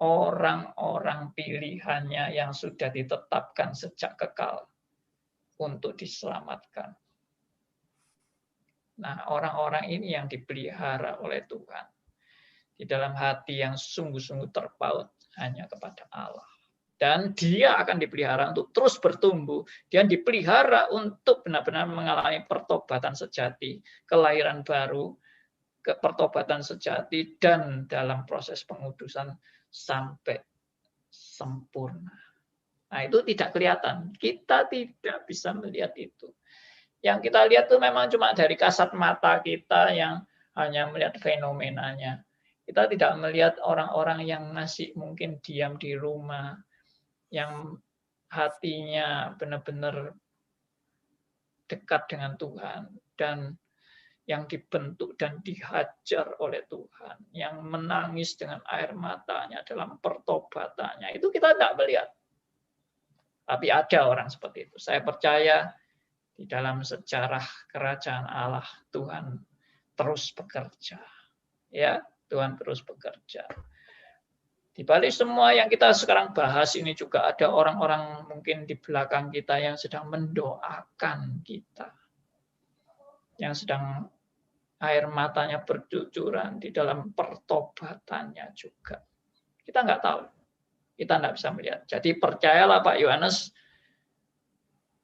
orang-orang pilihannya yang sudah ditetapkan sejak kekal untuk diselamatkan. Nah, orang-orang ini yang dipelihara oleh Tuhan di dalam hati yang sungguh-sungguh terpaut hanya kepada Allah. Dan dia akan dipelihara untuk terus bertumbuh. Dia dipelihara untuk benar-benar mengalami pertobatan sejati, kelahiran baru, pertobatan sejati, dan dalam proses pengudusan sampai sempurna. Nah, itu tidak kelihatan. Kita tidak bisa melihat itu. Yang kita lihat itu memang cuma dari kasat mata kita yang hanya melihat fenomenanya. Kita tidak melihat orang-orang yang masih mungkin diam di rumah, yang hatinya benar-benar dekat dengan Tuhan, dan yang dibentuk dan dihajar oleh Tuhan, yang menangis dengan air matanya dalam pertobatannya, itu kita tidak melihat. Tapi ada orang seperti itu. Saya percaya di dalam sejarah kerajaan Allah, Tuhan terus bekerja. Ya, Tuhan terus bekerja. Di balik semua yang kita sekarang bahas ini juga ada orang-orang mungkin di belakang kita yang sedang mendoakan kita, yang sedang air matanya bercucuran di dalam pertobatannya juga. Kita nggak tahu, kita nggak bisa melihat. Jadi percayalah Pak Yohanes,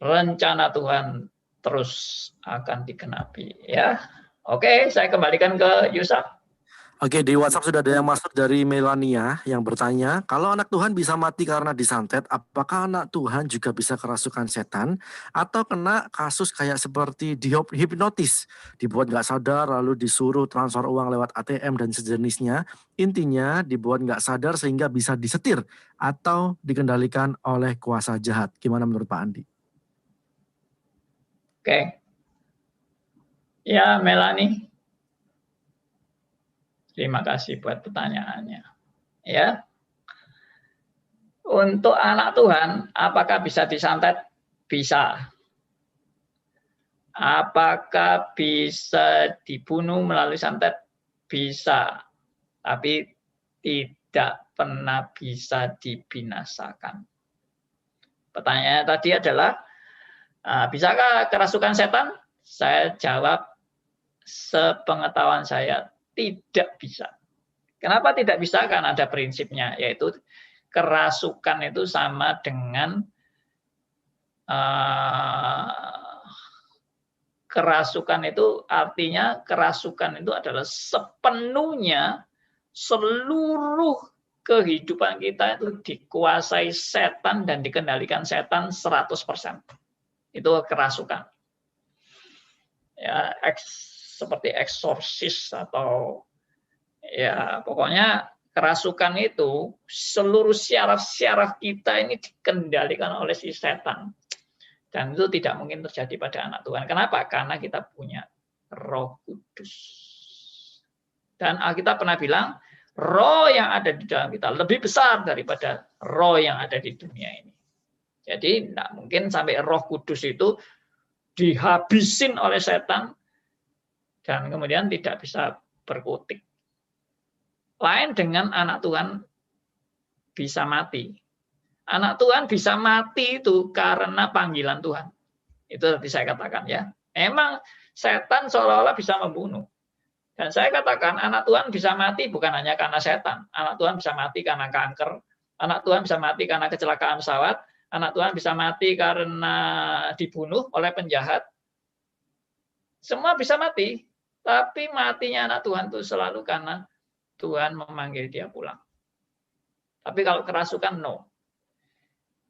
rencana Tuhan terus akan digenapi. Ya, oke, saya kembalikan ke Yusuf. Oke, di WhatsApp sudah ada yang masuk dari Melania yang bertanya, kalau anak Tuhan bisa mati karena disantet, apakah anak Tuhan juga bisa kerasukan setan atau kena kasus kayak seperti dihipnotis, dibuat nggak sadar lalu disuruh transfer uang lewat ATM dan sejenisnya, intinya dibuat nggak sadar sehingga bisa disetir atau dikendalikan oleh kuasa jahat. Gimana menurut Pak Andi? Oke. Ya, Melani. Terima kasih buat pertanyaannya. Ya. Untuk anak Tuhan, apakah bisa disantet? Bisa. Apakah bisa dibunuh melalui santet? Bisa. Tapi tidak pernah bisa dibinasakan. Pertanyaannya tadi adalah, bisakah kerasukan setan? Saya jawab, sepengetahuan saya, tidak bisa. Kenapa tidak bisa? Karena ada prinsipnya, yaitu kerasukan itu sama dengan kerasukan itu artinya kerasukan itu adalah sepenuhnya seluruh kehidupan kita itu dikuasai setan dan dikendalikan setan 100%. Itu kerasukan. Ya, seperti eksorsis atau ya pokoknya kerasukan itu seluruh syaraf-syaraf kita ini dikendalikan oleh si setan. Dan itu tidak mungkin terjadi pada anak Tuhan. Kenapa? Karena kita punya Roh Kudus. Dan Alkitab pernah bilang, roh yang ada di dalam kita lebih besar daripada roh yang ada di dunia ini. Jadi tidak mungkin sampai Roh Kudus itu dihabisin oleh setan dan kemudian tidak bisa berkutik. Lain dengan anak Tuhan bisa mati. Anak Tuhan bisa mati itu karena panggilan Tuhan. Itu tadi saya katakan ya. Memang setan seolah-olah bisa membunuh. Dan saya katakan anak Tuhan bisa mati bukan hanya karena setan. Anak Tuhan bisa mati karena kanker. Anak Tuhan bisa mati karena kecelakaan pesawat. Anak Tuhan bisa mati karena dibunuh oleh penjahat. Semua bisa mati. Tapi matinya anak Tuhan itu selalu karena Tuhan memanggil dia pulang. Tapi kalau kerasukan, no.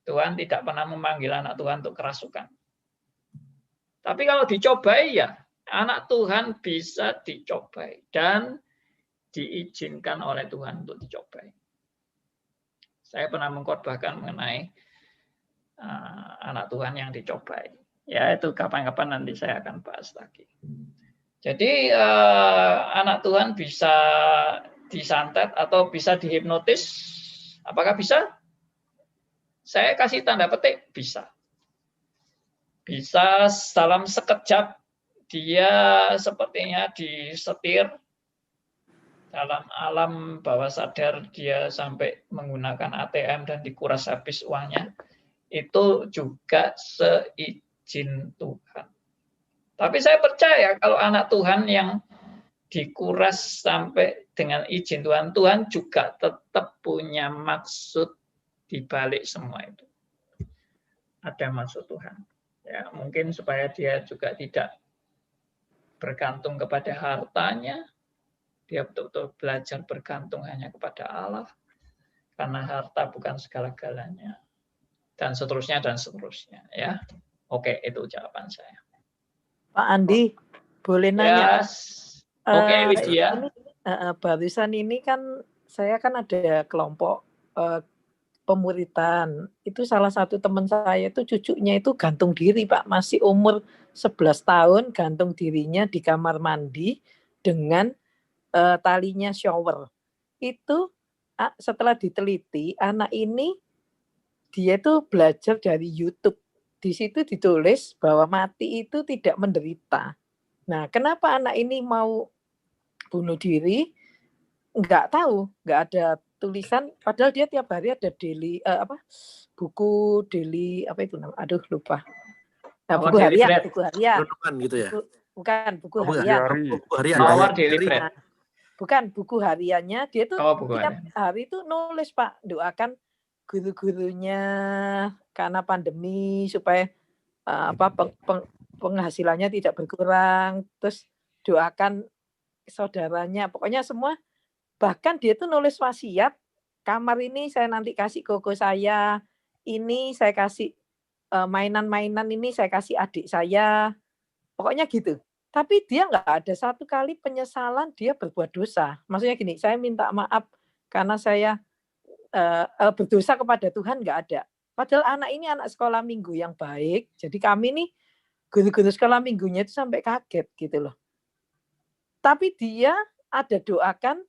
Tuhan tidak pernah memanggil anak Tuhan untuk kerasukan. Tapi kalau dicobai ya, anak Tuhan bisa dicobai dan diizinkan oleh Tuhan untuk dicobai. Saya pernah mengkhotbahkan mengenai anak Tuhan yang dicobai. Ya itu kapan-kapan nanti saya akan bahas lagi. Jadi anak Tuhan bisa disantet atau bisa dihipnotis. Apakah bisa? Saya kasih tanda petik, bisa. Bisa dalam sekejap dia sepertinya disetir dalam alam bawah sadar dia sampai menggunakan ATM dan dikuras habis uangnya, itu juga seizin Tuhan. Tapi saya percaya kalau anak Tuhan yang dikuras sampai dengan izin Tuhan, Tuhan juga tetap punya maksud di balik semua itu. Ada maksud Tuhan. Ya, mungkin supaya dia juga tidak bergantung kepada hartanya, dia betul-betul belajar bergantung hanya kepada Allah, karena harta bukan segala-galanya, dan seterusnya dan seterusnya. Ya, oke, itu jawaban saya. Pak Andi, boleh nanya? Yes. Oke, Widya. Ini, barusan ini kan saya kan ada kelompok pemuritan. Itu salah satu teman saya itu cucunya itu gantung diri, Pak, masih umur 11 tahun gantung dirinya di kamar mandi dengan talinya shower. Itu setelah diteliti, anak ini dia tuh belajar dari YouTube. Di situ ditulis bahwa mati itu tidak menderita. Nah, kenapa anak ini mau bunuh diri? Nggak tahu, nggak ada tulisan. Padahal dia tiap hari ada daily buku daily apa itu namanya? Aduh lupa. Nah, buku harian, buku harian. Gitu ya? Bukan buku harian. Buku harian. Bukan buku hariannya, dia tuh tiap hari itu nulis, Pak, doakan guru-gurunya karena pandemi supaya penghasilannya tidak berkurang, terus doakan saudaranya, pokoknya semua. Bahkan dia tuh nulis wasiat, kamar ini saya nanti kasih koko saya, ini saya kasih mainan-mainan ini saya kasih adik saya, pokoknya gitu. Tapi dia nggak ada satu kali penyesalan dia berbuat dosa. Maksudnya gini, saya minta maaf karena saya berdosa kepada Tuhan, nggak ada. Padahal anak ini anak sekolah minggu yang baik. Jadi kami nih guru-guru sekolah minggunya itu sampai kaget gitu loh. Tapi dia ada doakan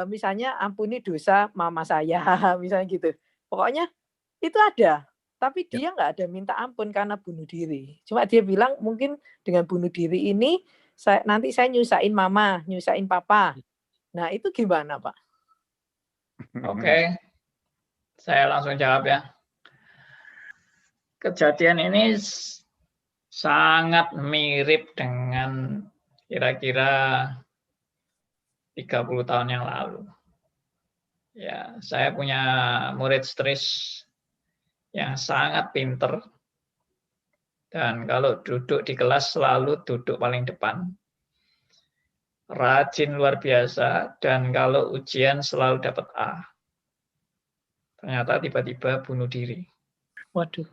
misalnya ampuni dosa mama saya, misalnya gitu. Pokoknya itu ada. Tapi dia nggak ada minta ampun karena bunuh diri. Cuma dia bilang mungkin dengan bunuh diri ini nanti saya nyusahin mama, nyusahin papa. Nah itu gimana, Pak? Oke, saya langsung jawab ya. Kejadian ini sangat mirip dengan kira-kira 30 tahun yang lalu. Ya, saya punya murid stris yang sangat pinter, dan kalau duduk di kelas selalu duduk paling depan, rajin luar biasa, dan kalau ujian selalu dapat A. Ternyata tiba-tiba bunuh diri. Waduh.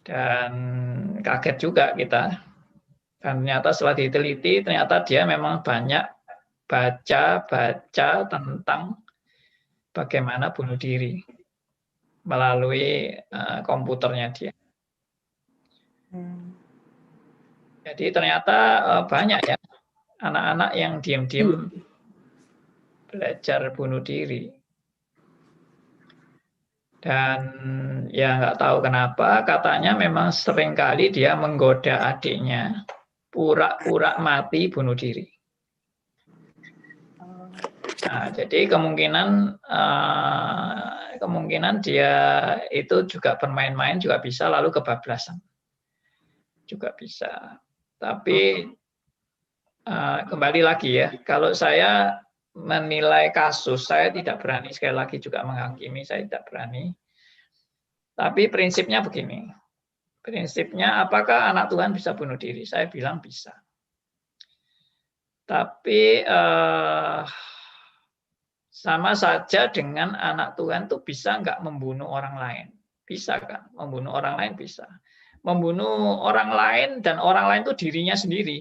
Dan kaget juga kita. Dan ternyata setelah diteliti, ternyata dia memang banyak baca tentang bagaimana bunuh diri melalui komputernya dia. Jadi ternyata banyak ya anak-anak yang diam-diam belajar bunuh diri. Dan ya nggak tahu kenapa, katanya memang seringkali dia menggoda adiknya, pura-pura mati bunuh diri. Nah, jadi kemungkinan dia itu juga bermain-main juga bisa, lalu kebablasan juga bisa. Tapi kembali lagi ya, kalau saya menilai kasus, saya tidak berani, sekali lagi juga menghakimi, saya tidak berani. Tapi prinsipnya begini, prinsipnya apakah anak Tuhan bisa bunuh diri? Saya bilang bisa. Tapi sama saja dengan anak Tuhan tuh bisa nggak membunuh orang lain? Bisa kan? Membunuh orang lain bisa. Membunuh orang lain dan orang lain tuh dirinya sendiri.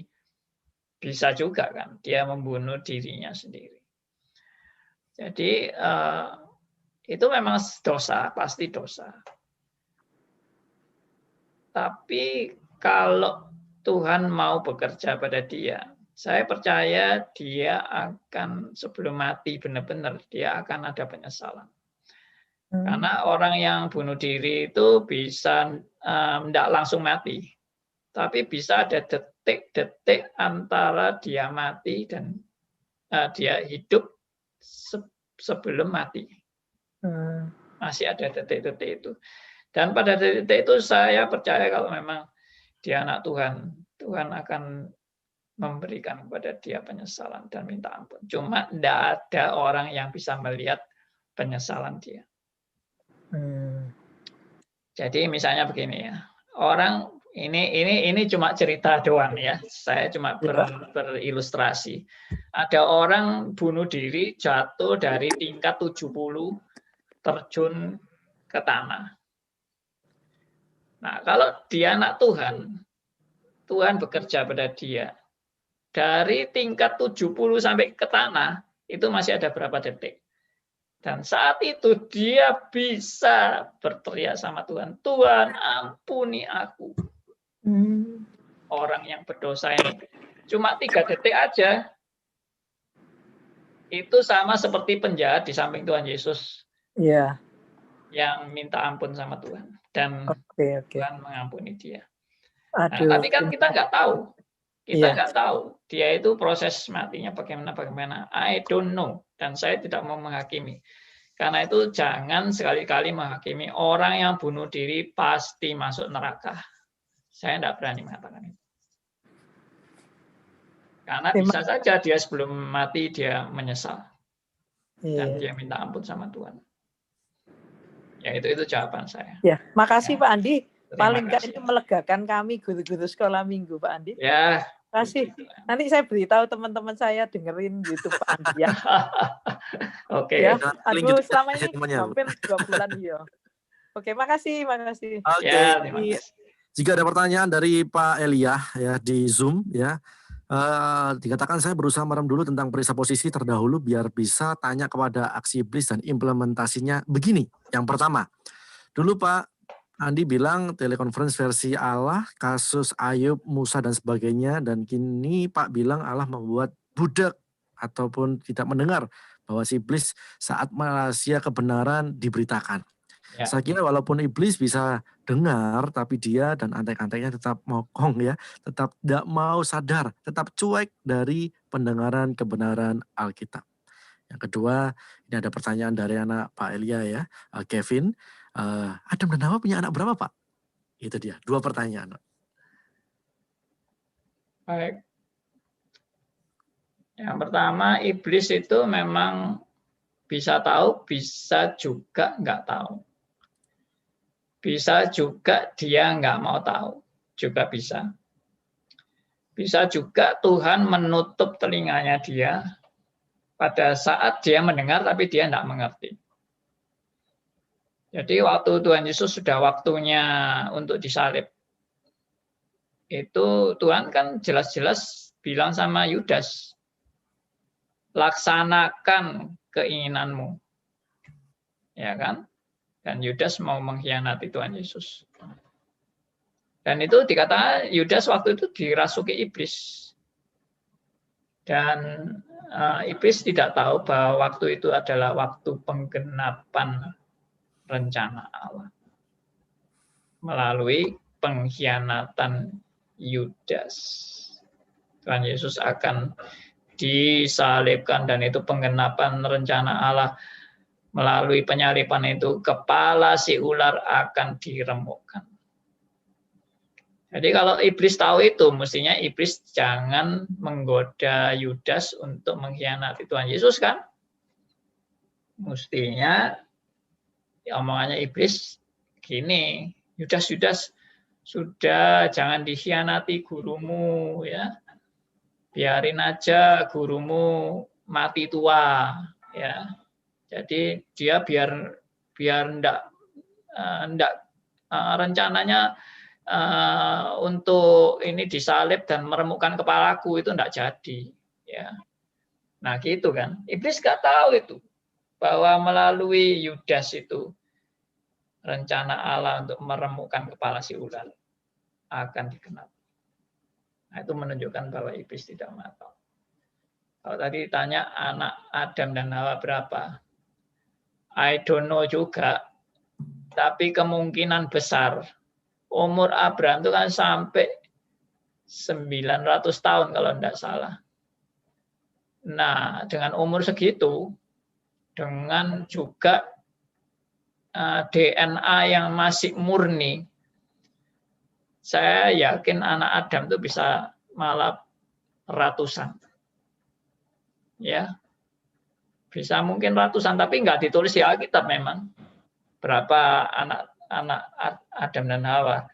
Bisa juga kan? Dia membunuh dirinya sendiri. Jadi itu memang dosa, pasti dosa. Tapi kalau Tuhan mau bekerja pada dia, saya percaya dia akan sebelum mati benar-benar dia akan ada penyesalan. Karena orang yang bunuh diri itu bisa tidak langsung mati, tapi bisa ada detik-detik antara dia mati dan dia hidup sebelum mati. Masih ada detik-detik itu. Dan pada detik itu saya percaya kalau memang dia anak Tuhan, Tuhan akan memberikan kepada dia penyesalan dan minta ampun. Cuma tidak ada orang yang bisa melihat penyesalan dia. Jadi misalnya begini ya, orang ini cuma cerita doang ya. Saya cuma berilustrasi. Ada orang bunuh diri jatuh dari tingkat 70 terjun ke tanah. Nah, kalau dia anak Tuhan, Tuhan bekerja pada dia. Dari tingkat 70 sampai ke tanah, itu masih ada berapa detik. Dan saat itu dia bisa berteriak sama Tuhan, Tuhan ampuni aku. Orang yang berdosa ini. Cuma 3 detik aja. Itu sama seperti penjahat di samping Tuhan Yesus. Iya. Yang minta ampun sama Tuhan. Dan Tuhan mengampuni dia. Nah, tapi kan kita nggak tahu. Kita nggak tahu dia itu proses matinya bagaimana. I don't know. Dan saya tidak mau menghakimi. Karena itu jangan sekali-kali menghakimi orang yang bunuh diri pasti masuk neraka. Saya tidak berani mengatakan itu. Karena bisa saja dia sebelum mati dia menyesal. Dan dia minta ampun sama Tuhan. Ya itu jawaban saya. Ya, makasih Pak Andi. Paling enggak itu melegakan kami guru-guru sekolah minggu, Pak Andi. Ya. Kasih. Nanti saya beritahu teman-teman saya dengerin YouTube Pak Andi ya. Oke. Ya. Aduh, selama ini hampir 2 bulan ya. Oke, makasih. Oke. Ya, jika ada pertanyaan dari Pak Elia ya di Zoom ya. Dikatakan saya berusaha merem dulu tentang periksa posisi terdahulu biar bisa tanya kepada aksi iblis dan implementasinya begini. Yang pertama, dulu Pak Andi bilang telekonferensi versi Allah, kasus Ayub, Musa dan sebagainya, dan kini Pak bilang Allah membuat budak ataupun tidak mendengar bahwa si iblis saat rahasia kebenaran diberitakan. Ya. Saya kira walaupun iblis bisa dengar, tapi dia dan antek-anteknya tetap mokong ya, tetap tidak mau sadar, tetap cuek dari pendengaran kebenaran Alkitab. Yang kedua, ini ada pertanyaan dari anak Pak Elia ya, Kevin. Adam dan Hawa punya anak berapa Pak? Itu dia, 2 pertanyaan. Baik. Yang pertama, iblis itu memang bisa tahu, bisa juga nggak tahu. Bisa juga dia nggak mau tahu, juga bisa. Bisa juga Tuhan menutup telinganya dia pada saat dia mendengar tapi dia nggak mengerti. Jadi waktu Tuhan Yesus sudah waktunya untuk disalib, itu Tuhan kan jelas-jelas bilang sama Yudas, laksanakan keinginanmu. Ya kan? Dan Yudas mau mengkhianati Tuhan Yesus. Dan itu dikatakan Yudas waktu itu dirasuki iblis. Dan iblis tidak tahu bahwa waktu itu adalah waktu penggenapan rencana Allah melalui pengkhianatan Yudas. Tuhan Yesus akan disalibkan dan itu penggenapan rencana Allah. Melalui penyaliban itu kepala si ular akan diremukkan. Jadi kalau iblis tahu itu, mestinya iblis jangan menggoda Yudas untuk mengkhianati Tuhan Yesus kan? Mestinya omongannya iblis gini, Yudas sudah jangan dikhianati gurumu ya, biarin aja gurumu mati tua ya, jadi dia biar ndak rencananya untuk ini disalib dan meremukkan kepalaku itu ndak jadi ya. Nah gitu kan, iblis nggak tahu itu bahwa melalui Yudas itu rencana Allah untuk meremukkan kepala si ular akan digenapi. Nah, itu menunjukkan bahwa iblis tidak tahu. Kalau tadi ditanya anak Adam dan Hawa berapa, I don't know juga. Tapi kemungkinan besar umur Abraham itu kan sampai 900 tahun kalau tidak salah. Nah, dengan umur segitu, dengan juga DNA yang masih murni, saya yakin anak Adam itu bisa malah ratusan. Ya, bisa mungkin ratusan, tapi nggak ditulis di Alkitab memang. Berapa anak Adam dan Hawa.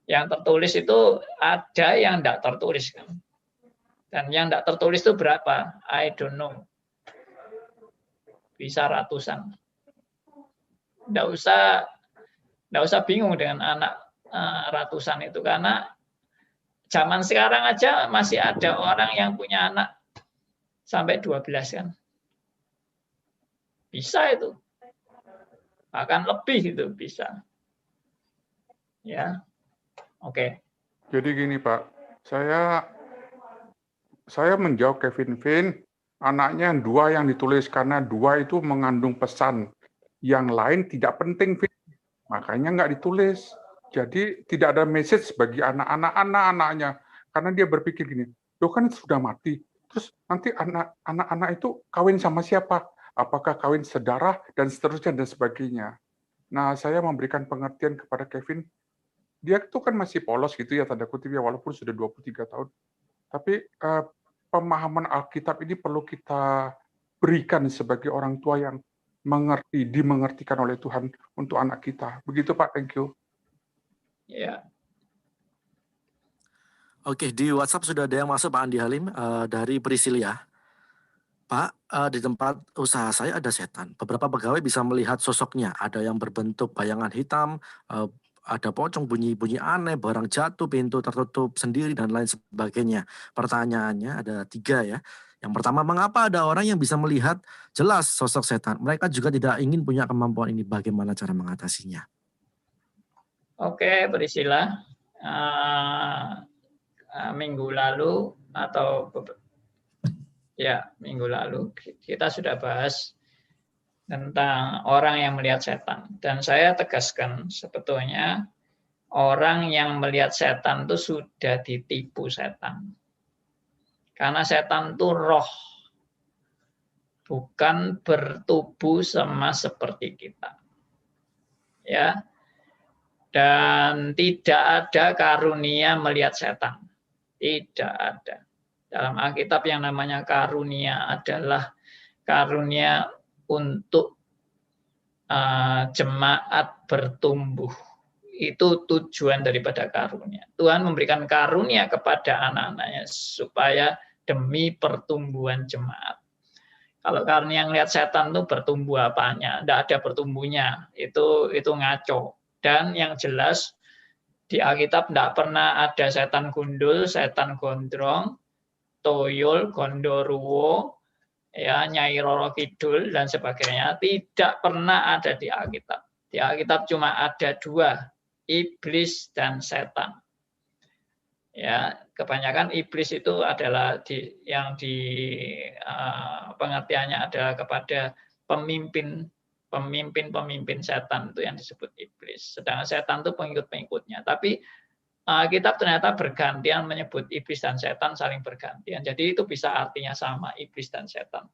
Yang tertulis itu ada yang tidak tertulis kan. Dan yang tidak tertulis itu berapa? I don't know. Bisa ratusan. Tidak usah bingung dengan anak ratusan itu, karena zaman sekarang aja masih ada orang yang punya anak sampai 12 kan. Bisa itu. Bahkan lebih itu bisa. Ya. Oke. Jadi gini Pak, saya menjawab Kevin Vin, anaknya 2 yang ditulis karena 2 itu mengandung pesan. Yang lain tidak penting, Vin. Makanya nggak ditulis. Jadi tidak ada message bagi anak-anaknya. Karena dia berpikir gini, loh kan sudah mati. Terus nanti anak-anak itu kawin sama siapa? Apakah kawin sedarah dan seterusnya dan sebagainya. Nah, saya memberikan pengertian kepada Kevin, dia itu kan masih polos gitu ya, tanda kutip ya, walaupun sudah 23 tahun. Tapi pemahaman Alkitab ini perlu kita berikan sebagai orang tua yang dimengertikan oleh Tuhan untuk anak kita. Begitu Pak, thank you. Ya. Oke, di WhatsApp sudah ada yang masuk Pak Andi Halim dari Priscilia. Pak, di tempat usaha saya ada setan. Beberapa pegawai bisa melihat sosoknya. Ada yang berbentuk bayangan hitam, ada pocong, bunyi-bunyi aneh, barang jatuh, pintu tertutup sendiri, dan lain sebagainya. Pertanyaannya ada 3 ya. Yang pertama, mengapa ada orang yang bisa melihat jelas sosok setan? Mereka juga tidak ingin punya kemampuan ini. Bagaimana cara mengatasinya? Oke, Priscilla. Minggu lalu atau minggu lalu kita sudah bahas tentang orang yang melihat setan. Dan saya tegaskan sebetulnya orang yang melihat setan itu sudah ditipu setan. Karena setan itu roh, bukan bertubuh sama seperti kita. Ya. Dan tidak ada karunia melihat setan. Tidak ada. Dalam Alkitab yang namanya karunia adalah karunia untuk jemaat bertumbuh. Itu tujuan daripada karunia. Tuhan memberikan karunia kepada anak-anaknya supaya demi pertumbuhan jemaat. Kalau karunia yang lihat setan itu bertumbuh apanya? Tidak ada bertumbuhnya. Itu ngaco. Dan yang jelas di Alkitab tidak pernah ada setan gundul, setan gondrong, toyol, gondoruwo, ya, Nyai Roro Kidul dan sebagainya. Tidak pernah ada di Alkitab. Di Alkitab cuma ada 2, iblis dan setan. Ya, kebanyakan iblis itu adalah pengertiannya adalah kepada pemimpin setan, itu yang disebut iblis. Sedangkan setan itu pengikut-pengikutnya. Tapi Alkitab ternyata bergantian menyebut iblis dan setan, saling bergantian. Jadi itu bisa artinya sama, iblis dan setan.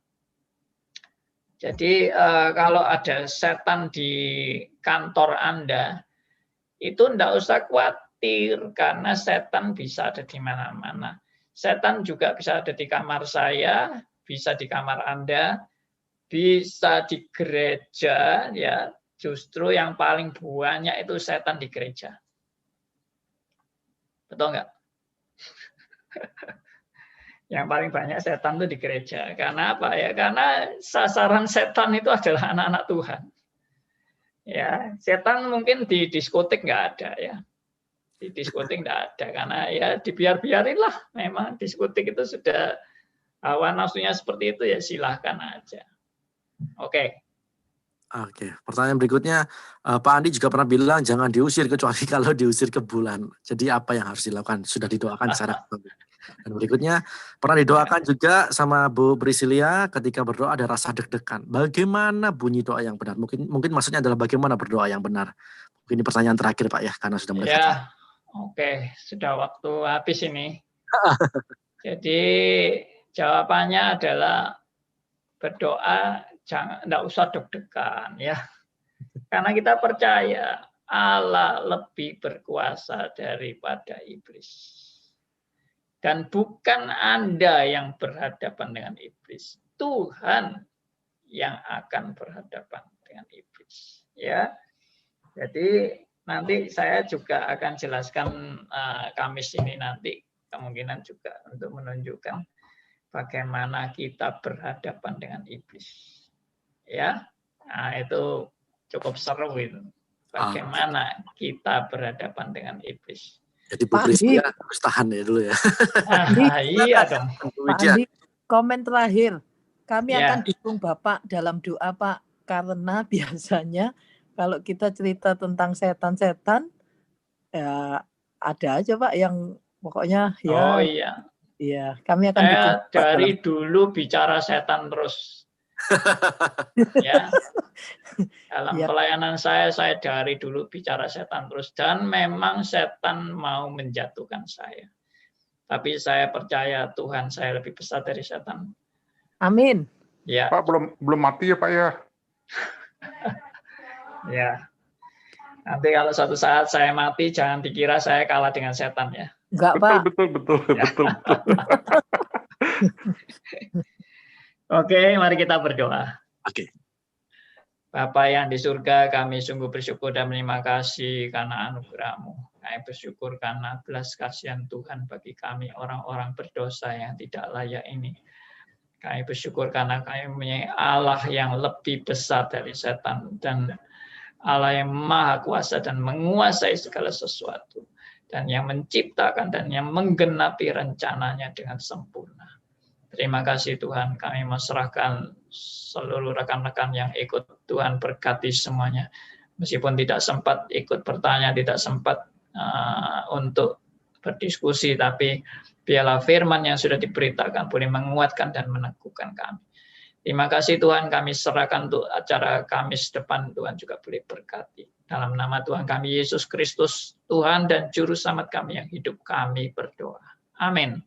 Jadi kalau ada setan di kantor Anda, itu tidak usah khawatir, karena setan bisa ada di mana-mana. Setan juga bisa ada di kamar saya, bisa di kamar Anda, bisa di gereja, ya. Justru yang paling banyak itu setan di gereja. Betul nggak? Yang paling banyak setan itu di gereja. Karena apa ya? Karena sasaran setan itu adalah anak-anak Tuhan. Ya, setan mungkin di diskotik nggak ada ya. Di diskotik nggak ada, karena ya dibiarin-biarinlah. Memang diskotik itu sudah hawa nafsunya seperti itu, ya silahkan aja. Oke. Pertanyaan berikutnya, Pak Andi juga pernah bilang jangan diusir kecuali kalau diusir ke bulan. Jadi apa yang harus dilakukan? Sudah didoakan secara dan berikutnya, pernah didoakan juga sama Bu Priscilia ketika berdoa ada rasa deg-degan. Bagaimana bunyi doa yang benar? Mungkin maksudnya adalah bagaimana berdoa yang benar. Mungkin ini pertanyaan terakhir Pak ya, karena sudah mulai. Ya, oke, sudah waktu habis ini. Jadi Jawabannya adalah berdoa enggak usah deg-degan ya. Karena kita percaya Allah lebih berkuasa daripada iblis. Dan bukan Anda yang berhadapan dengan iblis, Tuhan yang akan berhadapan dengan iblis. Ya, jadi nanti saya juga akan jelaskan Kamis ini nanti kemungkinan juga untuk menunjukkan bagaimana kita berhadapan dengan iblis. Ya, nah, itu cukup seru itu. Bagaimana kita berhadapan dengan iblis. Jadi Bu Prisca harus tahan ya dulu ya. Iya dong. Pak Andi, komen terakhir. Kami akan dukung Bapak dalam doa, Pak. Karena biasanya kalau kita cerita tentang setan-setan, ya ada aja Pak yang pokoknya ya. Oh iya. Iya, kami akan dukung Bapak dari dulu bicara setan terus. Ya. Dalam pelayanan saya dari dulu bicara setan terus. Dan memang setan mau menjatuhkan saya. Tapi saya percaya Tuhan saya lebih besar dari setan. Amin. Ya. Pak, belum mati ya Pak ya? Ya. Nanti kalau suatu saat saya mati, jangan dikira saya kalah dengan setan ya. Enggak, betul, Pak. Betul. Oke, mari kita berdoa. Oke. Bapa yang di surga, kami sungguh bersyukur dan berterima kasih karena anugerah-Mu. Kami bersyukur karena belas kasihan Tuhan bagi kami orang-orang berdosa yang tidak layak ini. Kami bersyukur karena kami mempunyai Allah yang lebih besar dari setan dan Allah yang maha kuasa dan menguasai segala sesuatu dan yang menciptakan dan yang menggenapi rencananya dengan sempurna. Terima kasih Tuhan, kami menyerahkan seluruh rekan-rekan yang ikut, Tuhan berkati semuanya. Meskipun tidak sempat ikut bertanya, tidak sempat untuk berdiskusi, tapi biarlah firman yang sudah diberitakan boleh menguatkan dan meneguhkan kami. Terima kasih Tuhan, kami serahkan untuk acara Kamis depan, Tuhan juga boleh berkati. Dalam nama Tuhan kami Yesus Kristus, Tuhan dan Juru Selamat kami yang hidup, kami berdoa. Amin.